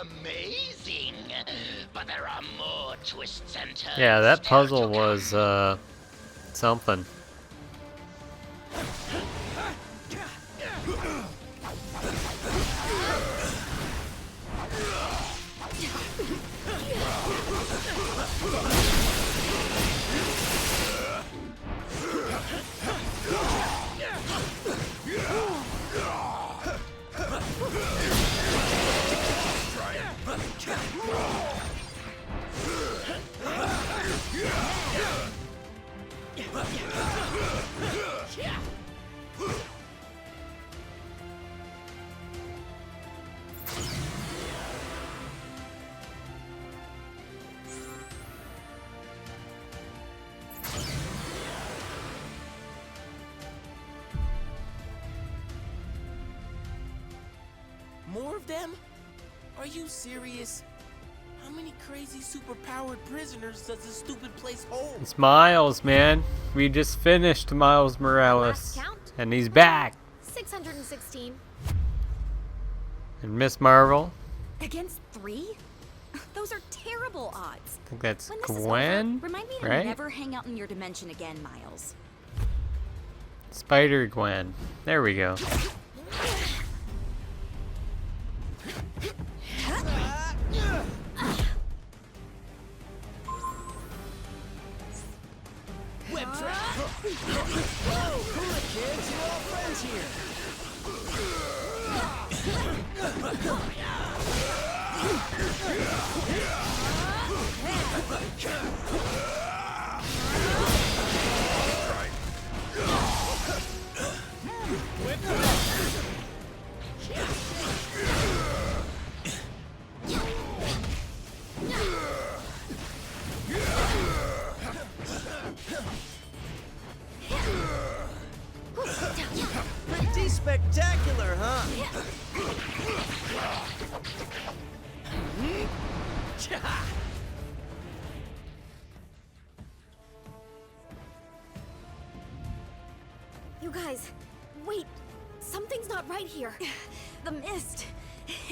amazing. But there are more twists and turns. Yeah, that puzzle was something. More of them? Are you serious? How many crazy superpowered prisoners does this stupid place hold? It's Miles, man. We just finished Miles Morales. And he's back. 616. And Miss Marvel. Against 3? Those are terrible odds. I think that's When this is Gwen, over, remind me to right? never hang out in your dimension again, Miles. Spider-Gwen. There we go. Web trap! Whoa, cool it, kids. You're all friends Pretty spectacular, huh? You guys, wait. Something's not right here. The mist.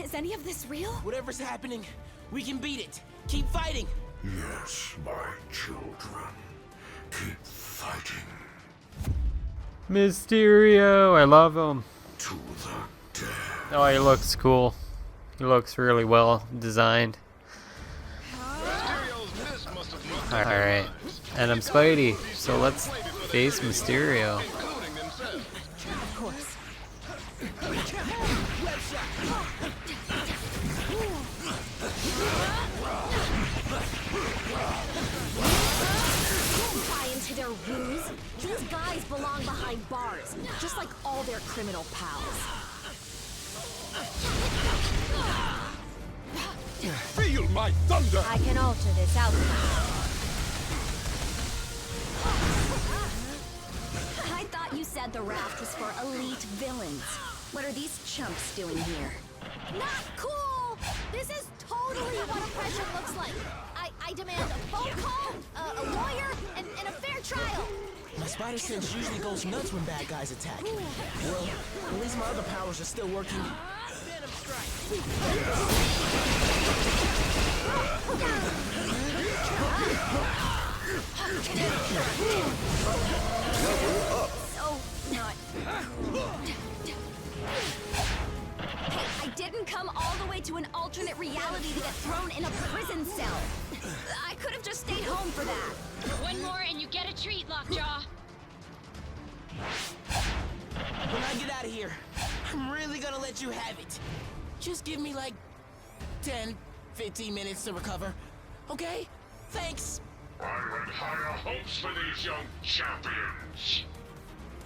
Is any of this real? Whatever's happening, we can beat it. Keep fighting. Yes, my children. Keep fighting. Mysterio, I love him. To the death. Oh, he looks cool. He looks really well designed. Alright, and I'm Spidey, so let's face Mysterio. Of course. Buy into their ruse. These guys belong behind bars, just like all their criminal pals. Feel my thunder! I can alter this outcome. I thought you said the raft was for elite villains. What are these chumps doing here? Not cool! This is totally what oppression looks like. I demand a phone call, a lawyer, and a fair trial. My spider sense usually goes nuts when bad guys attack. Well, at least my other powers are still working. Venom strike! So not cool. Hey, I didn't come all the way to an alternate reality to get thrown in a prison cell. I could have just stayed home for that. One more and you get a treat, Lockjaw. When I get out of here, I'm really gonna let you have it. Just give me like 10, 15 minutes to recover. Okay? Thanks. I had higher hopes for these young champions.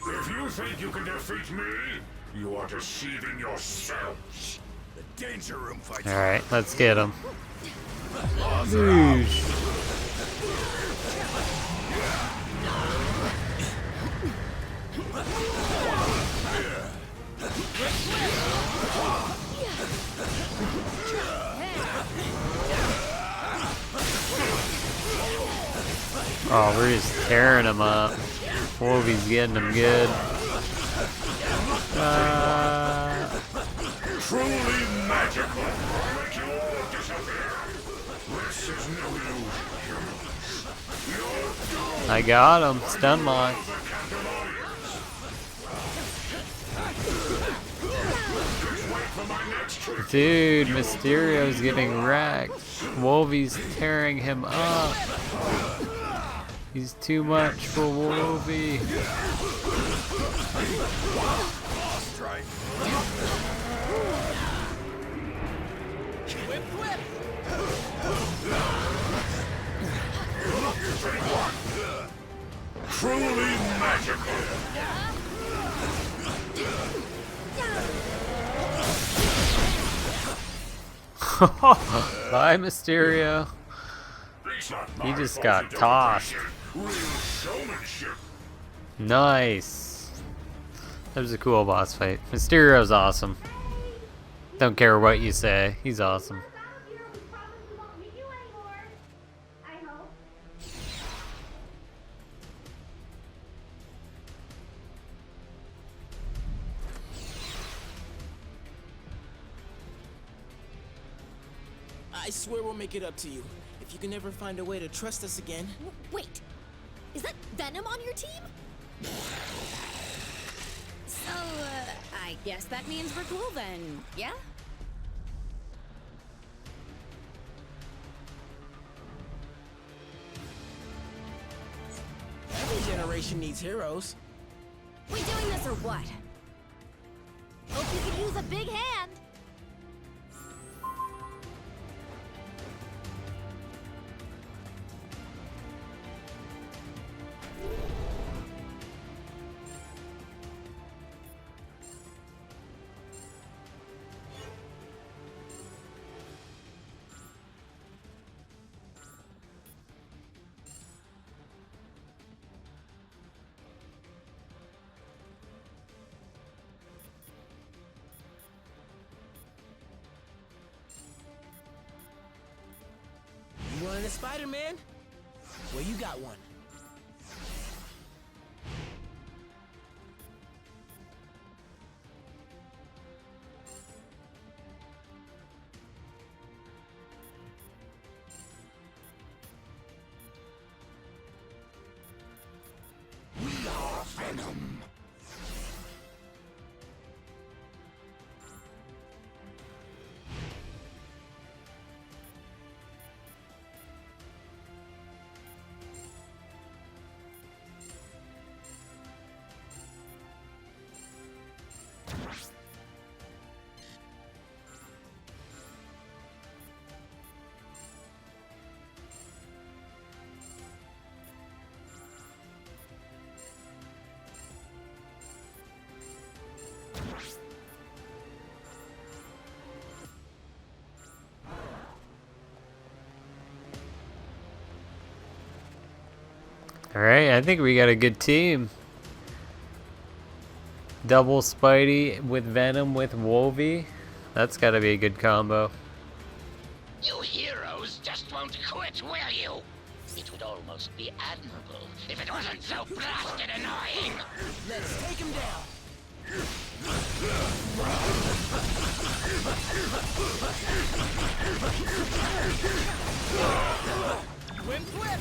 If you think you can defeat me, you are deceiving yourselves. The danger room fight. Alright, let's get him. Boosh. Oh, we're just tearing him up. Wolvie's getting him good. Truly magical. Make you all I got him. Stun lock. Dude, Mysterio's getting wrecked. Wolvie's tearing him up. He's too much for Wolvie. Truly magical. Bye, Mysterio. He just got tossed. Nice. That was a cool boss fight. Mysterio's awesome. Don't care what you say. He's awesome. I swear we'll make it up to you. If you can ever find a way to trust us again. Wait, is that Venom on your team? So, I guess that means we're cool then, yeah? Every generation needs heroes. We doing this or what? Hope you could use a big hand. You wanted a Spider-Man? Well, you got one. We are Venom. Alright, I think we got a good team. Double Spidey with Venom with Wolvie. That's gotta be a good combo. You heroes just won't quit, will you? It would almost be admirable if it wasn't so blasted annoying. Let's take him down. Twin flip!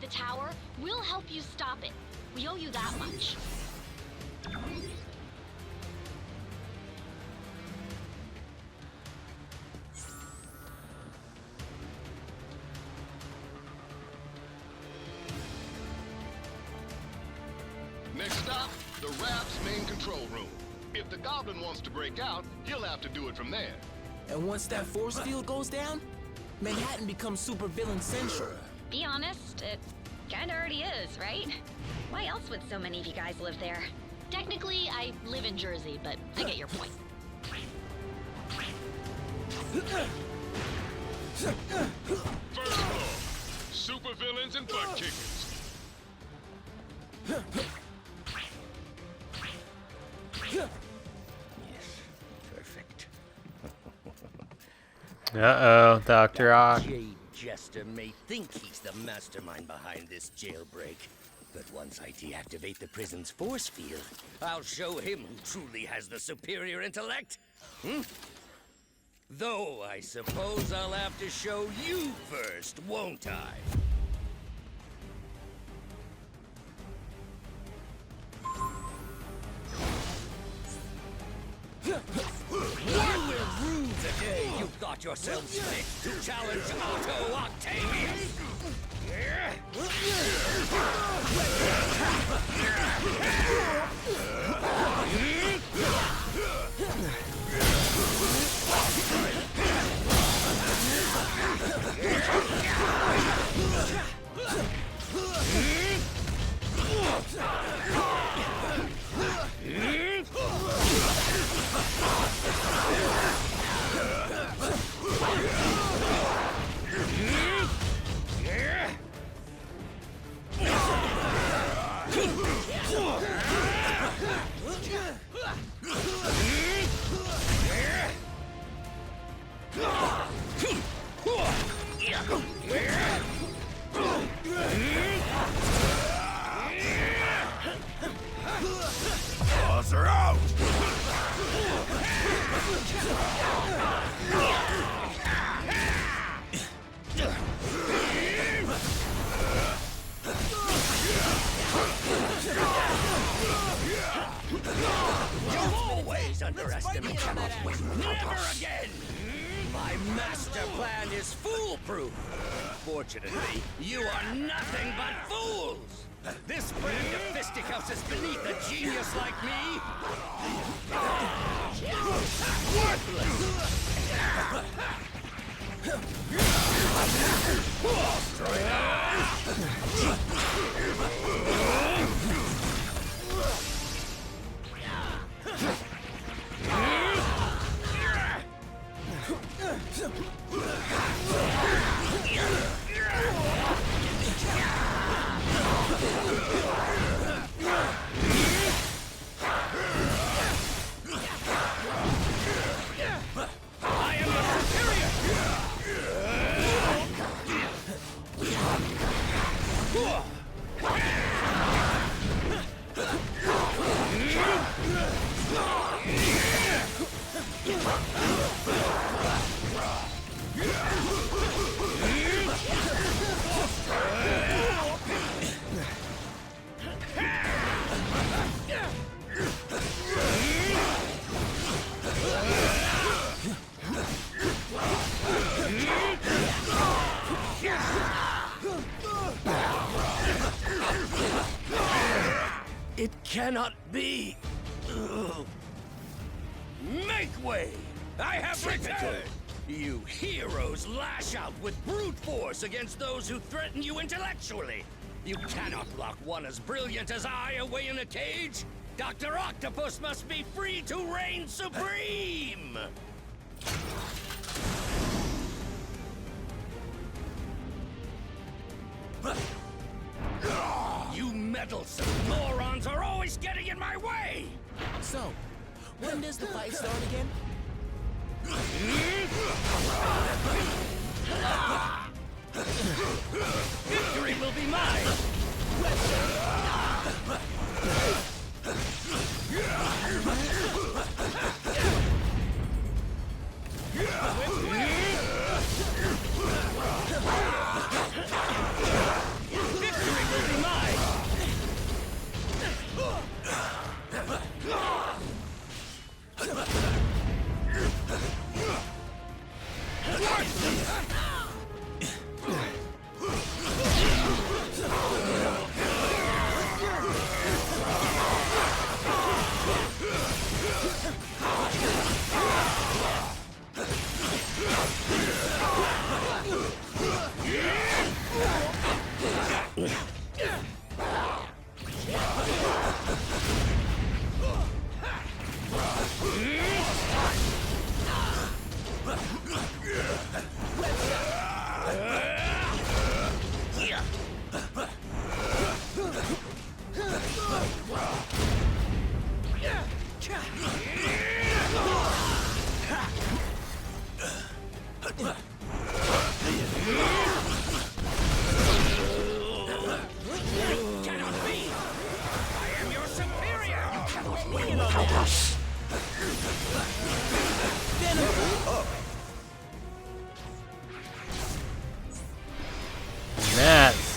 the tower, we'll help you stop it. We owe you that much. Next stop, the raft's main control room. If the Goblin wants to break out, he'll have to do it from there. And once that force field goes down, Manhattan becomes supervillain central. Be honest, it kinda already is, right? Why else would so many of you guys live there? Technically, I live in Jersey, but I get your point. First floor, supervillains and butt kickers. Perfect. Uh-oh, Dr. Ock. Jade Jester may think he's the mastermind behind this jailbreak, but once I deactivate the prison's force field, I'll show him who truly has the superior intellect. Though I suppose I'll have to show you first, won't I? You will rue the day you thought yourselves fit to challenge Otto Octavius! Toss her out! You always underestimate your weakness. Never again! My master plan is foolproof. Fortunately, you are nothing but fools! This brand of fisticuffs is beneath a genius like me! I am the It cannot be. Ugh. Make way! I have returned! You heroes lash out with brute force against those who threaten you intellectually. You cannot lock one as brilliant as I away in a cage. Dr. Octopus must be free to reign supreme! You meddlesome morons are always getting in my way! So, when does the fight start again? Victory will be mine! Victory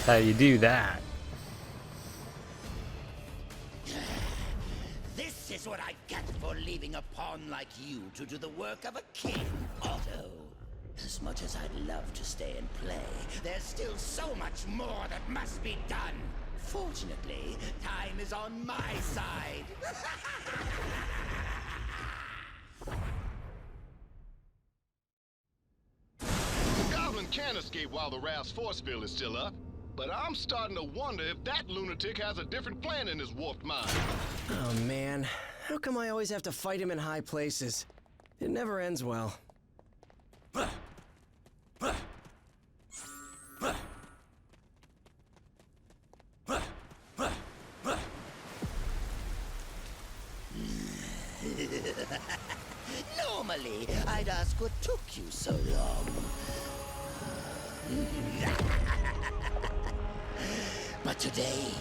how you do that. This is what I get for leaving a pawn like you to do the work of a king, Otto. As much as I'd love to stay and play, there's still so much more that must be done. Fortunately, time is on my side. The Goblin can escape while the Raft's force field is still up, but I'm starting to wonder if that lunatic has a different plan in his warped mind. Oh man, how come I always have to fight him in high places? It never ends well. Normally, I'd ask what took you so long. But today,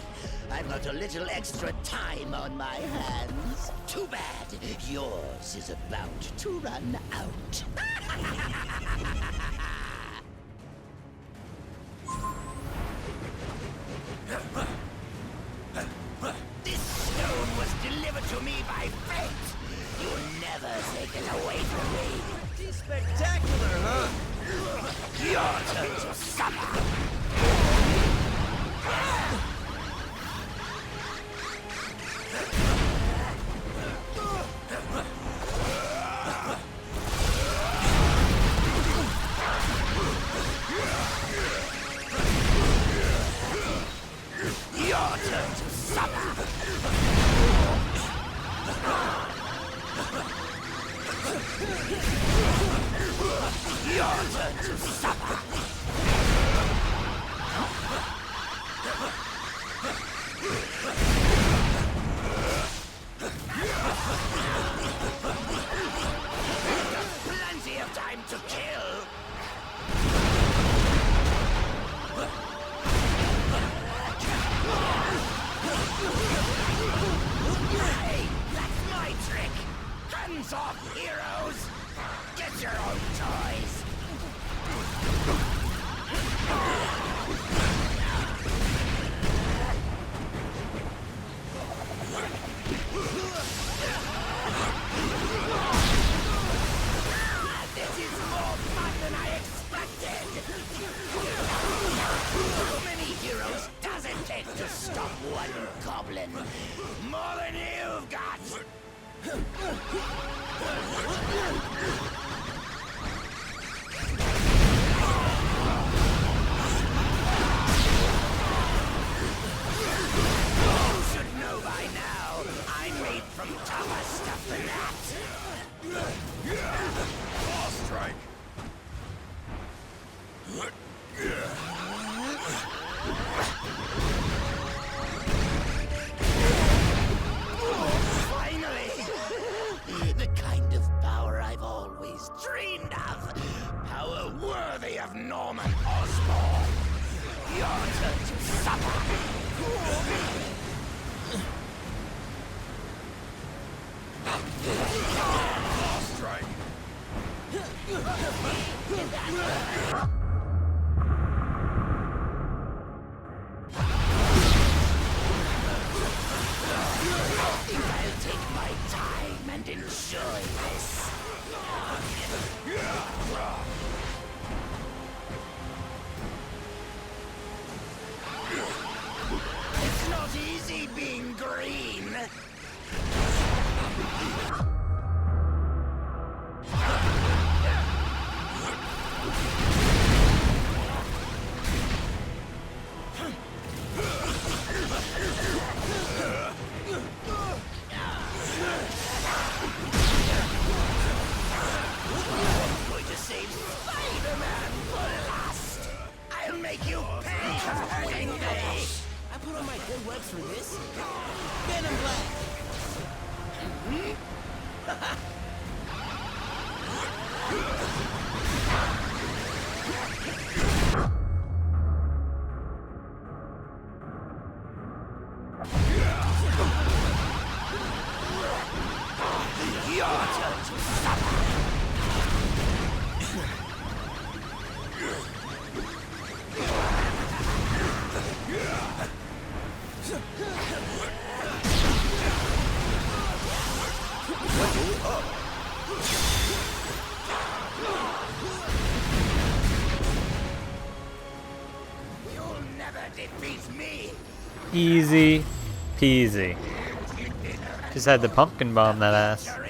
I've got a little extra time on my hands. Too bad. Yours is about to run out. This stone was delivered to me by fate. You'll never take it away from me. Pretty spectacular, huh? Your turn to suffer. Your turn to suffer. Your turn to suffer. Plenty of time to kill. Hey, that's my trick. Hands off, heroes. Get your own toys. This is more fun than I expected. How many heroes does it take to stop one goblin? More than you've got. You should know by now, I'm made from tougher stuff than that. Claw strike. Finally! The kind of power I've always dreamed of. Power worthy of Norman Osborn. Your turn to suffer. Claw strike. I think I'll take my time and enjoy this. It's not easy being green. I'm going to save Spider-Man for last. I'll make you pay for hurting me. I put on my good webs for this. Venom Your turn to suffer. never defeat me. Easy peasy. Just had the pumpkin bomb that ass. I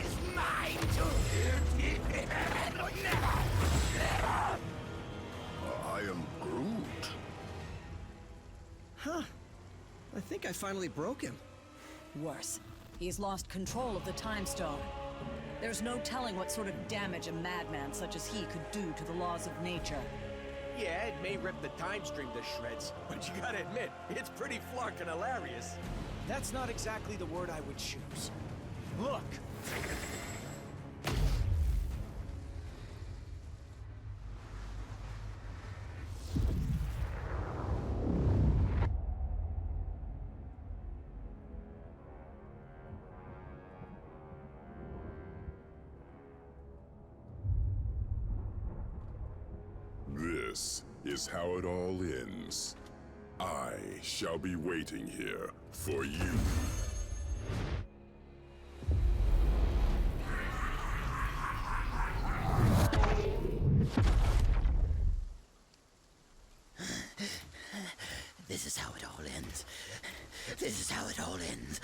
am Groot. Huh. I think I finally broke him. Worse, he's lost control of the Time Stone. There's no telling what sort of damage a madman such as he could do to the laws of nature. Yeah, it may rip the time stream to shreds, but you gotta admit, it's pretty flarkin' hilarious. That's not exactly the word I would choose. Look! This is how it all ends. I shall be waiting here for you. This is how it all ends. This is how it all ends.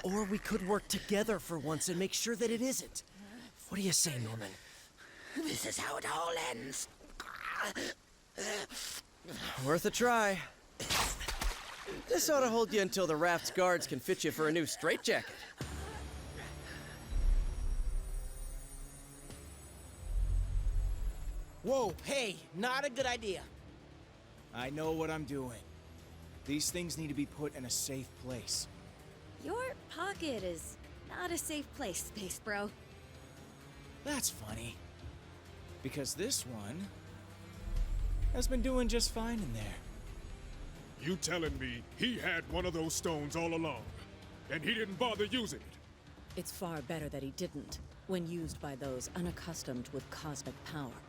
Or we could work together for once and make sure that it isn't. What do you say, Norman? This is how it all ends. Worth a try. This ought to hold you until the raft's guards can fit you for a new straitjacket. Whoa, hey, not a good idea. I know what I'm doing. These things need to be put in a safe place. Your pocket is not a safe place, Space Bro. That's funny. Because this one has been doing just fine in there. You telling me he had one of those stones all along, and he didn't bother using it? It's far better that he didn't, when used by those unaccustomed with cosmic power.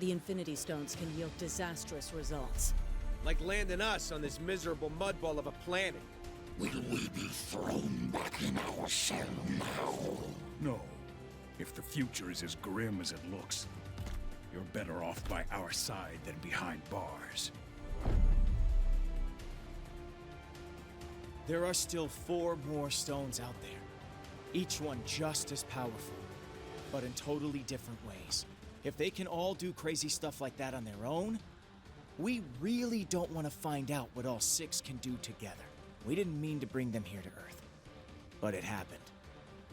The Infinity Stones can yield disastrous results. Like landing us on this miserable mudball of a planet. Will we be thrown back in our shell now? No. If the future is as grim as it looks, you're better off by our side than behind bars. There are still 4 more stones out there. Each one just as powerful, but in totally different ways. If they can all do crazy stuff like that on their own, we really don't want to find out what all 6 can do together. We didn't mean to bring them here to Earth, but it happened.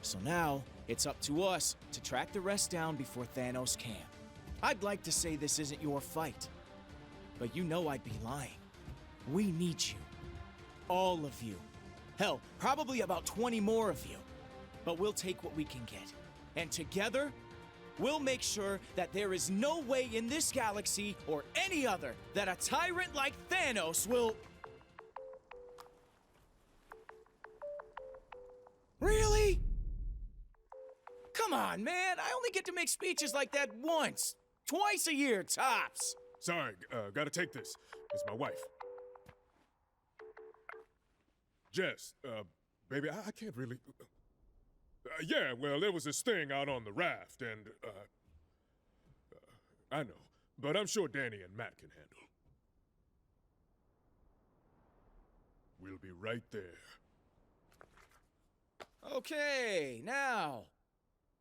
So now, it's up to us to track the rest down before Thanos can. I'd like to say this isn't your fight, but you know I'd be lying. We need you. All of you. Hell, probably about 20 more of you. But we'll take what we can get. And together, we'll make sure that there is no way in this galaxy or any other that a tyrant like Thanos will... Really? Come on, man. I only get to make speeches like that once. Twice a year, tops. Sorry, gotta take this. It's my wife. Jess, baby, I can't really... yeah, well, there was this thing out on the raft, and, I know, but I'm sure Danny and Matt can handle. We'll be right there. Okay, now,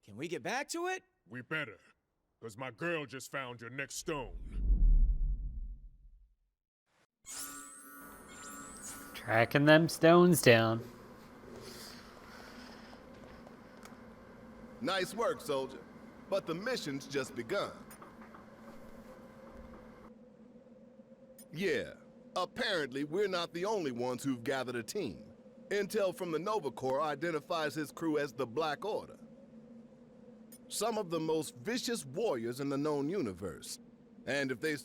can we get back to it? We better, because my girl just found your next stone. Tracking them stones down. Nice work, soldier. But the mission's just begun. Yeah, apparently we're not the only ones who've gathered a team. Intel from the Nova Corps identifies his crew as the Black Order. Some of the most vicious warriors in the known universe. And if they...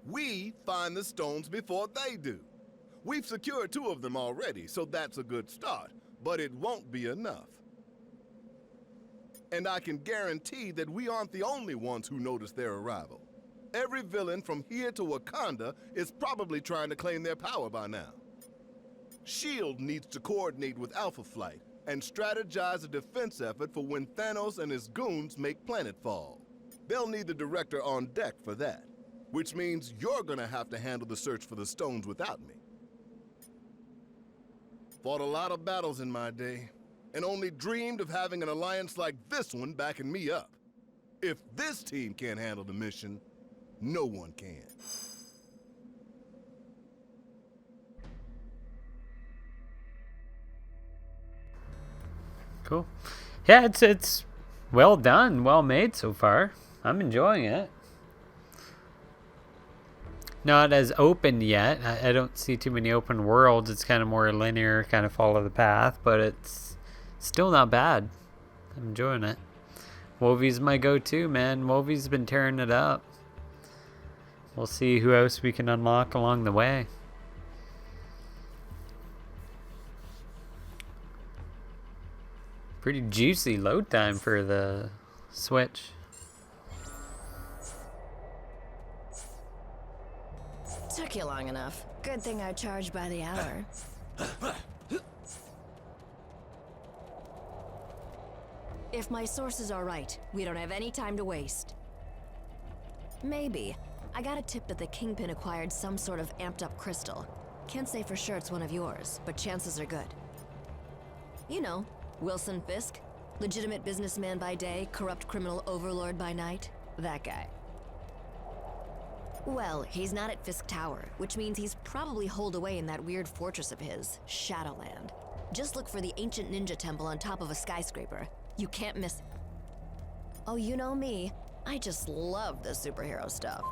We find the stones before they do. We've secured 2 of them already, so that's a good start. But it won't be enough. And I can guarantee that we aren't the only ones who noticed their arrival. Every villain from here to Wakanda is probably trying to claim their power by now. S.H.I.E.L.D. needs to coordinate with Alpha Flight, and strategize a defense effort for when Thanos and his goons make planetfall. They'll need the director on deck for that, which means you're gonna have to handle the search for the stones without me. Fought a lot of battles in my day, and only dreamed of having an alliance like this one backing me up. If this team can't handle the mission, no one can. Cool. Yeah, it's well done, well made so far. I'm enjoying it. Not as open yet. I don't see too many open worlds. It's kind of more linear, kind of follow the path, but it's still not bad. I'm enjoying it. Wolvie's my go-to, man. Wolvie's been tearing it up. We'll see who else we can unlock along the way. Pretty juicy load time for the Switch. Took you long enough. Good thing I charge by the hour. If my sources are right, we don't have any time to waste. Maybe. I got a tip that the Kingpin acquired some sort of amped-up crystal. Can't say for sure it's one of yours, but chances are good. You know, Wilson Fisk. Legitimate businessman by day, corrupt criminal overlord by night. That guy. Well, he's not at Fisk Tower, which means he's probably holed away in that weird fortress of his, Shadowland. Just look for the ancient ninja temple on top of a skyscraper. You can't miss... Oh, you know me. I just love the superhero stuff.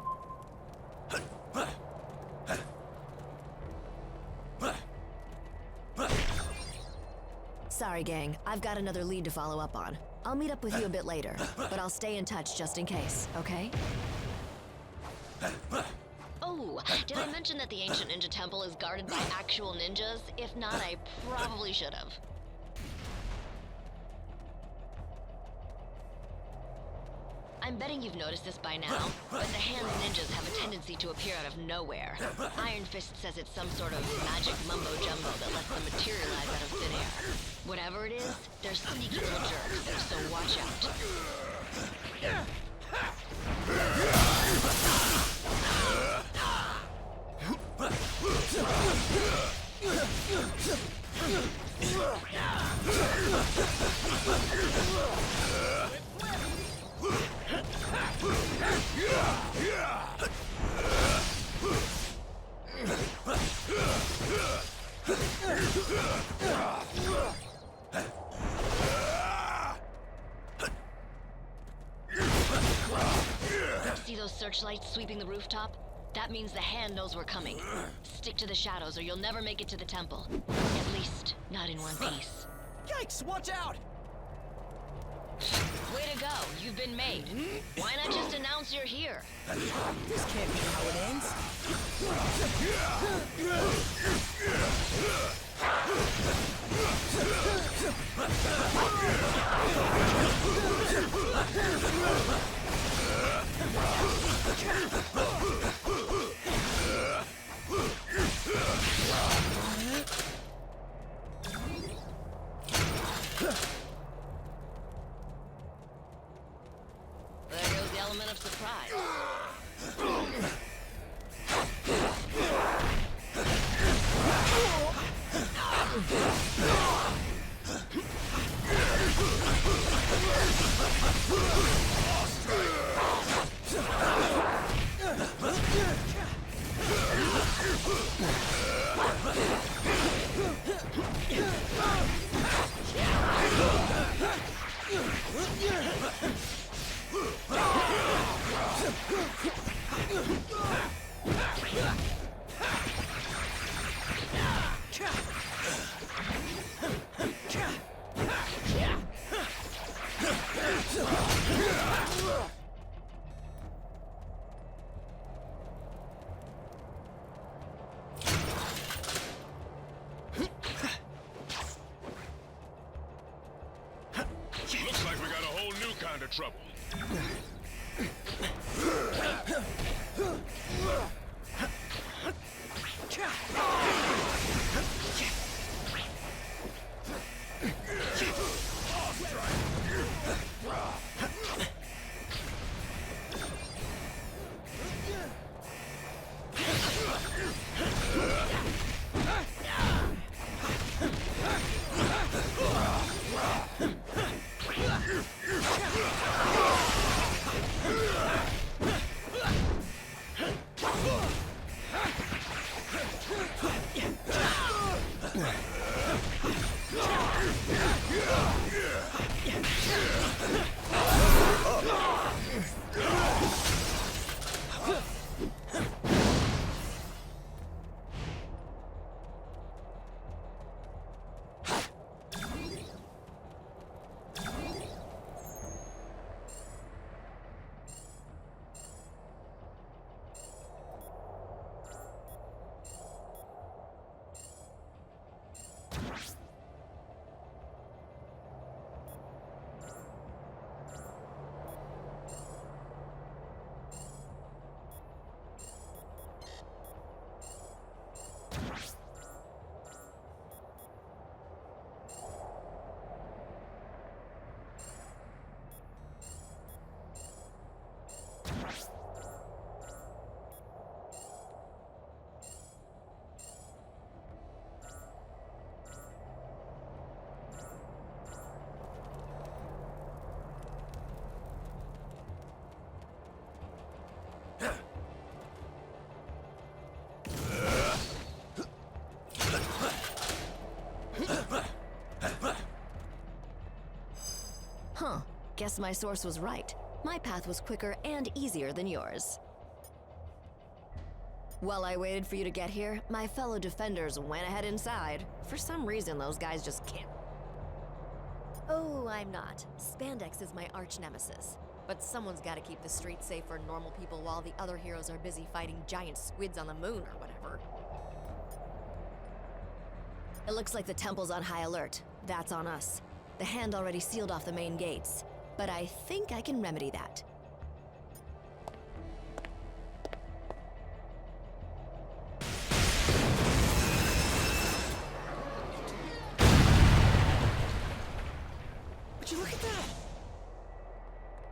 Sorry, gang. I've got another lead to follow up on. I'll meet up with you a bit later, but I'll stay in touch just in case, okay? Oh, did I mention that the ancient ninja temple is guarded by actual ninjas? If not, I probably should have. I'm betting you've noticed this by now, but the Hand ninjas have a tendency to appear out of nowhere. Iron Fist says it's some sort of magic mumbo-jumbo that lets them materialize out of thin air. Whatever it is, they're sneaky little jerks, so watch out. See those searchlights sweeping the rooftop? That means the Hand knows we're coming. Stick to the shadows or you'll never make it to the temple. At least, not in one piece. Yikes, watch out! Way to go, you've been made. Why not just announce you're here? This can't be how it ends. There goes the element of surprise. Looks like we got a whole new kind of trouble. Huh. Guess my source was right. My path was quicker and easier than yours. While I waited for you to get here, my fellow defenders went ahead inside. For some reason, those guys just can't. Oh, I'm not. Spandex is my arch nemesis. But someone's gotta keep the streets safe for normal people while the other heroes are busy fighting giant squids on the moon or whatever. It looks like the temple's on high alert. That's on us. The Hand already sealed off the main gates, but I think I can remedy that. Would you look at that?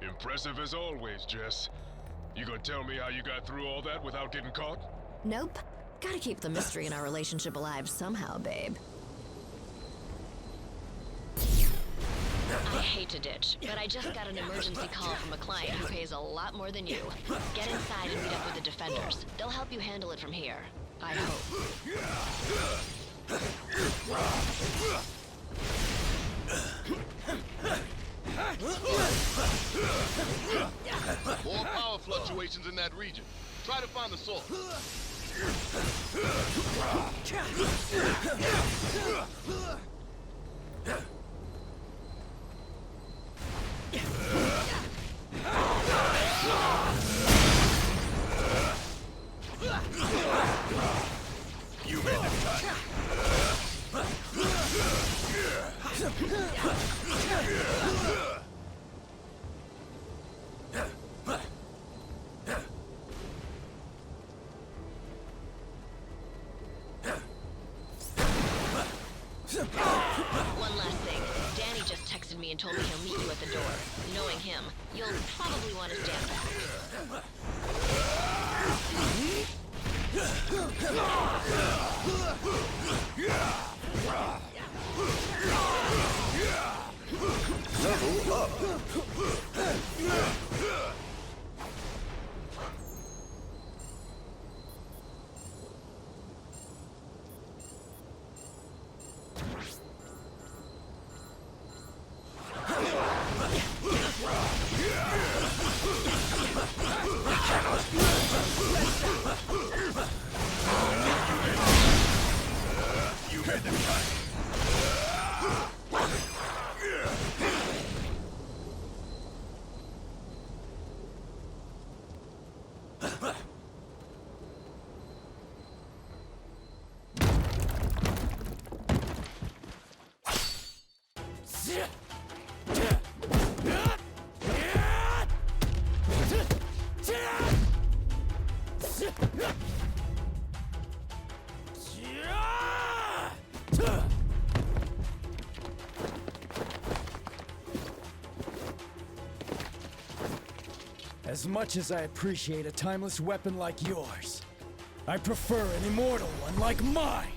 Impressive as always, Jess. You gonna tell me how you got through all that without getting caught? Nope. Gotta keep the mystery in our relationship alive somehow, babe. I hate to ditch, but I just got an emergency call from a client who pays a lot more than you. Get inside and meet up with the defenders. They'll help you handle it from here. I hope. More power fluctuations in that region. Try to find the source. You made the cut. One last thing. Danny just texted me and told me he'll meet you at the door. Knowing him, you'll probably want to stand back. Level up. You made the cut. As much as I appreciate a timeless weapon like yours, I prefer an immortal one like mine!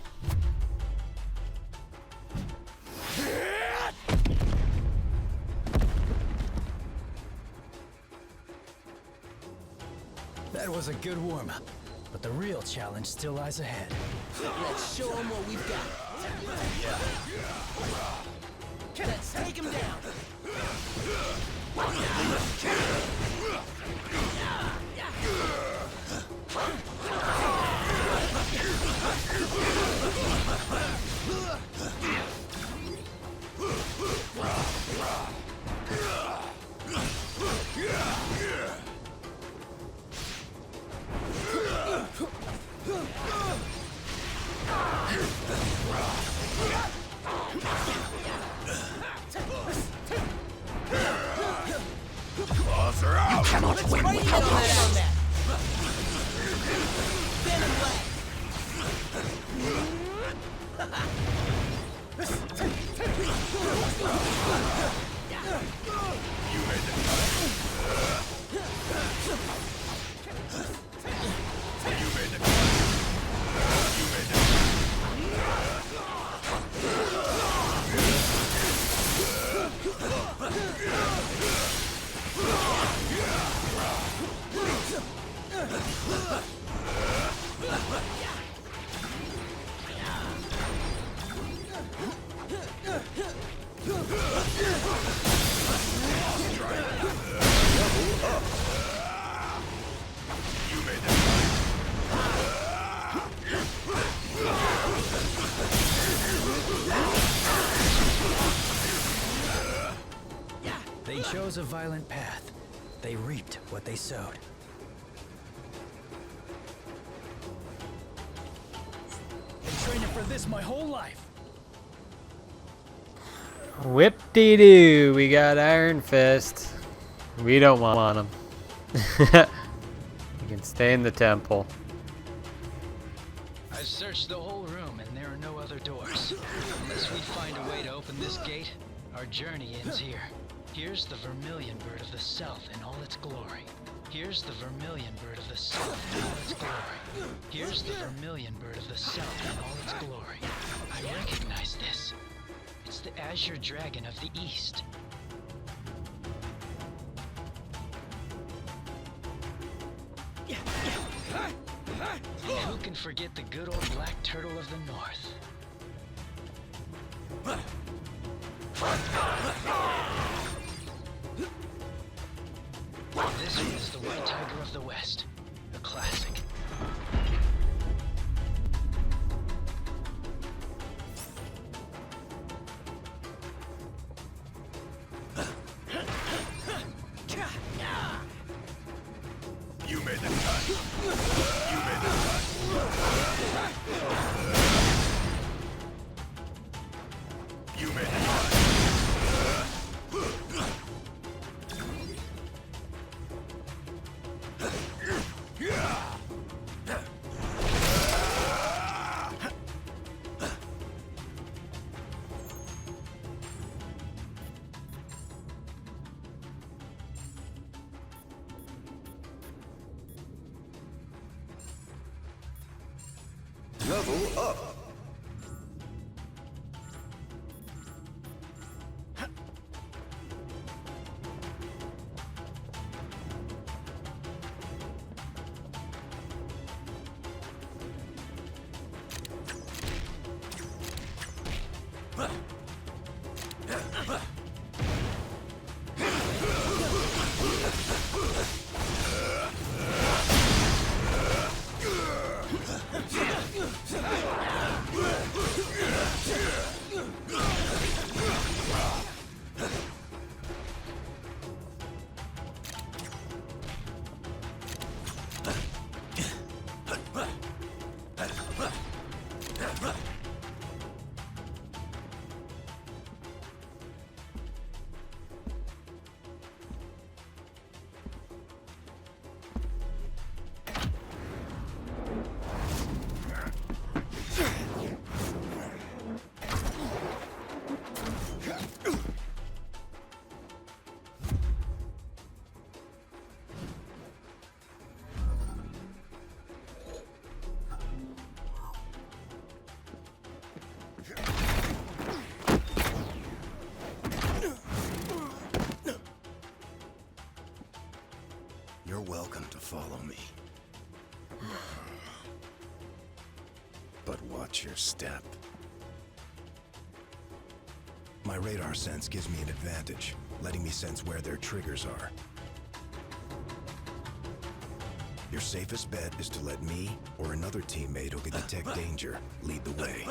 That was a good warm-up, but the real challenge still lies ahead. Let's show them what we've got. Let's take him down. Claws are out. You cannot win without that. Venom You made the cut. You made the cut. You made the cut. They chose a violent path. They reaped what they sowed. Been training for this my whole life. Whip-dee-doo, we got Iron Fist. We don't want him. You can stay in the temple. I searched the whole room and there are no other doors. Unless we find a way to open this gate, our journey ends here. Here's the vermilion bird of the south in all its glory. Here's the vermilion bird of the south in all its glory. Here's the vermilion bird of the south in all its glory. I recognize this. It's the azure dragon of the east. And who can forget the good old black turtle of the north? This one is the white tiger of the west, a classic. You made the cut. You made the cut. You made the cut. Level up. You're welcome to follow me. But watch your step. My radar sense gives me an advantage, letting me sense where their triggers are. Your safest bet is to let me or another teammate who can detect danger lead the way.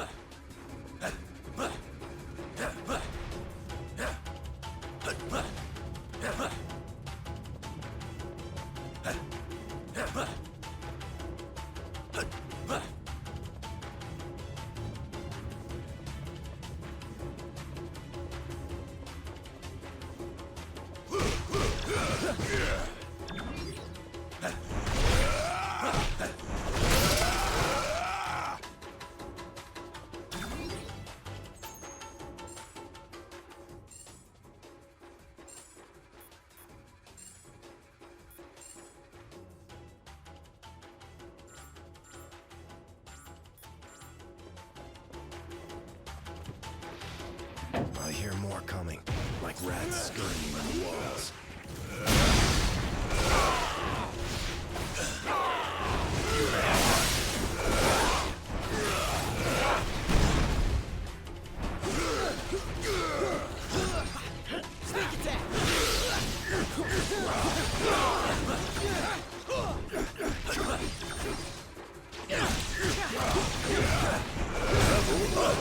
I hear more coming, like rats scurrying on the walls. Sneak attack! Level up!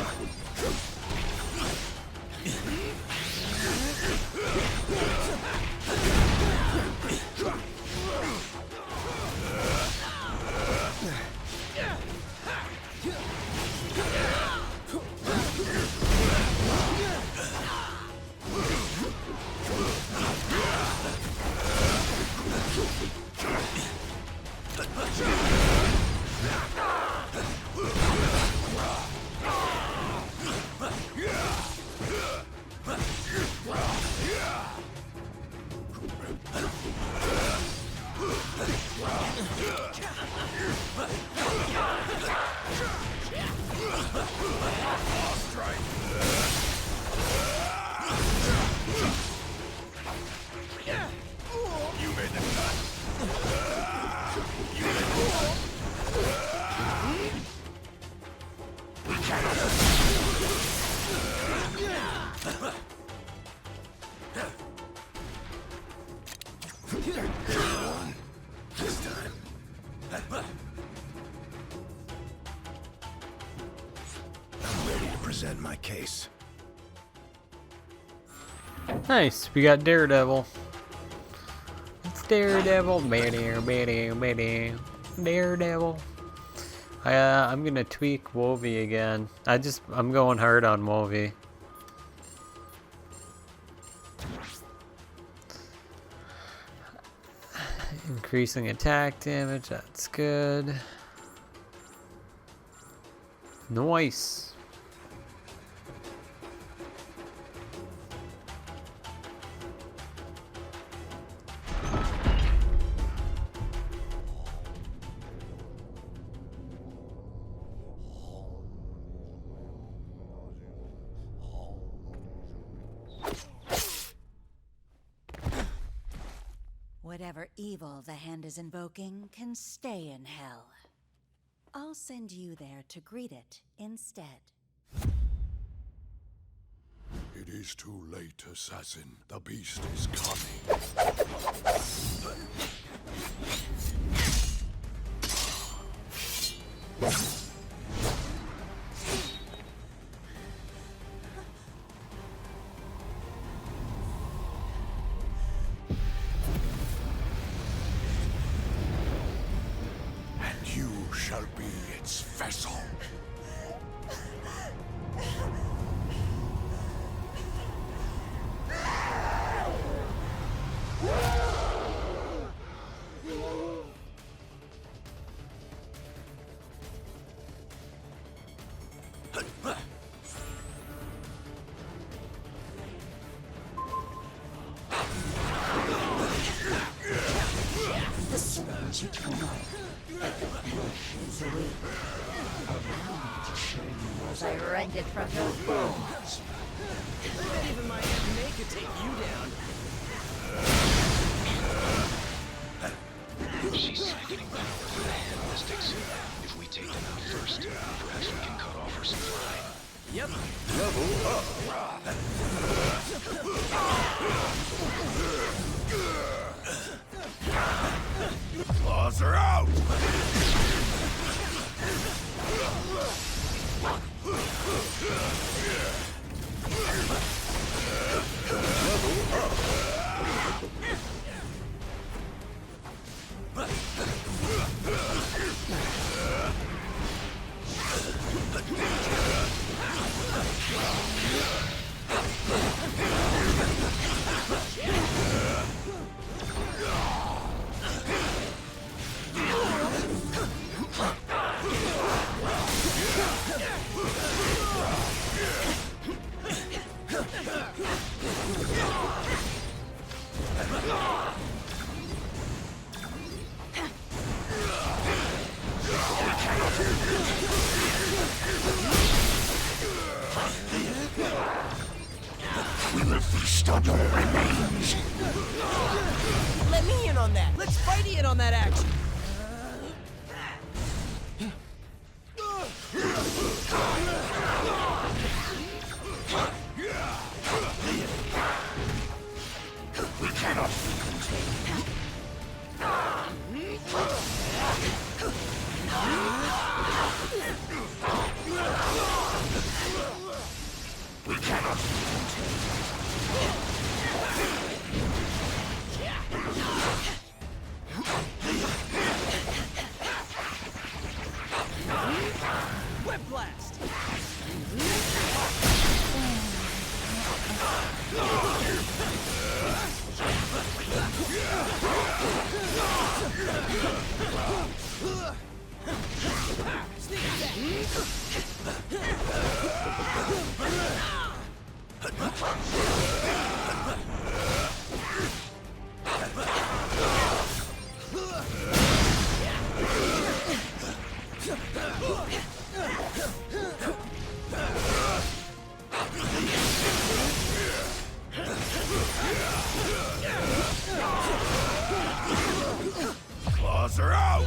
One. This time. I'm ready to present my case. Nice, we got Daredevil. It's Daredevil. Daredevil. I'm gonna tweak Wovie again. I'm going hard on Wovie. Increasing attack damage, that's good. Nice. Whatever evil the hand is invoking can stay in hell. I'll send you there to greet it instead. It is too late, assassin. The beast is coming. And you shall be its vessel. As I rend it from your bones. I bet even my Aunt May could take you down. She's siphoning power from the hand mystics. If we take them out first, perhaps we can cut off her supply. Yep. Level up. Claws are out. Level up. We will feast on your remains. Let me in on that. Let's fight in on that action. We cannot be contained. We cannot be Whip blast. Sneak Claws are out.